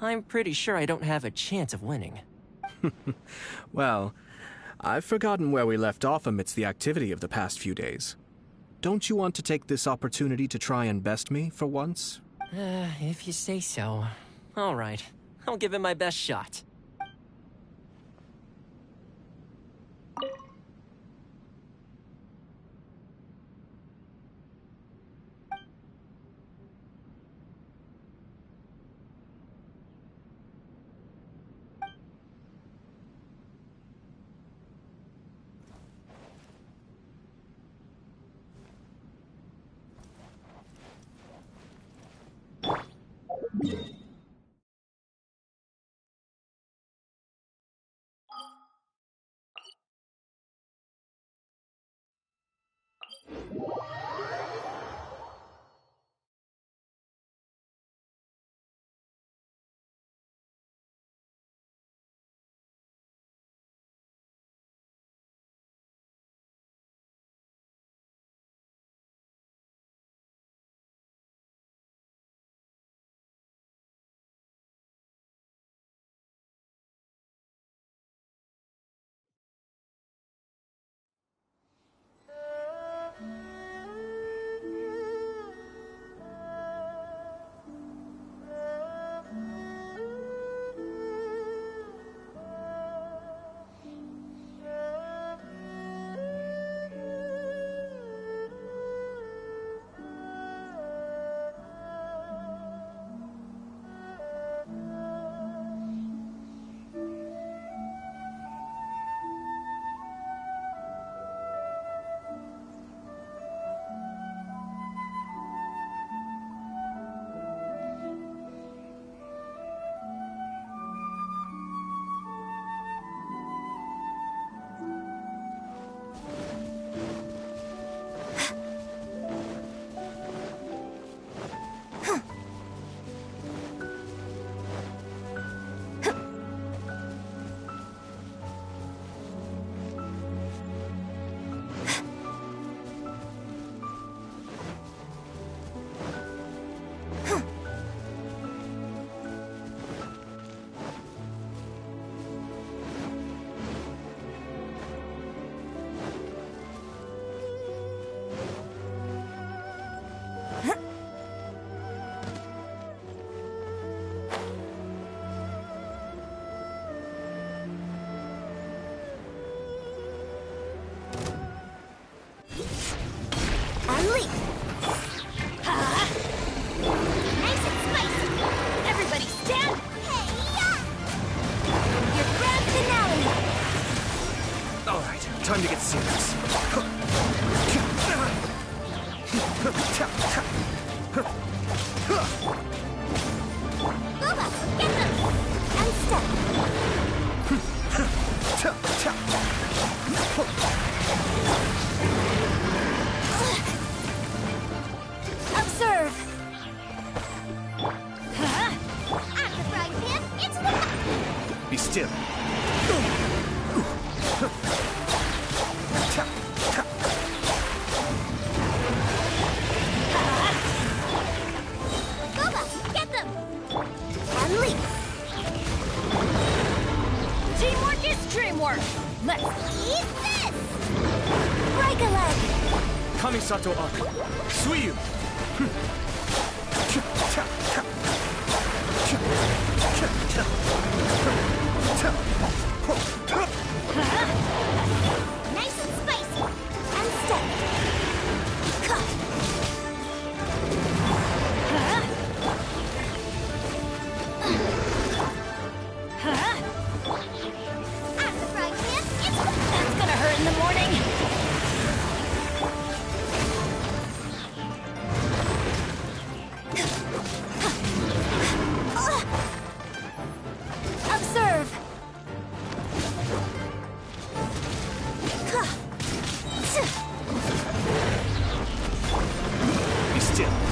I'm pretty sure I don't have a chance of winning. Well, I've forgotten where we left off amidst the activity of the past few days. Don't you want to take this opportunity to try and best me for once? If you say so. All right, I'll give it my best shot. Unleash! Ha! Nice and spicy! Everybody stand! Hey-ya! Your grand finale! Alright, time to get serious. Booba, get them! And observe! At the frying pan, it's the... Be still. Booba, get them! And leap! Teamwork is dreamwork! Let's eat this! Break a leg! Kamisato up. Suiyu. Nice and spicy! And steady! Cut! At the frying pan, it's... That's gonna hurt in the morning! him!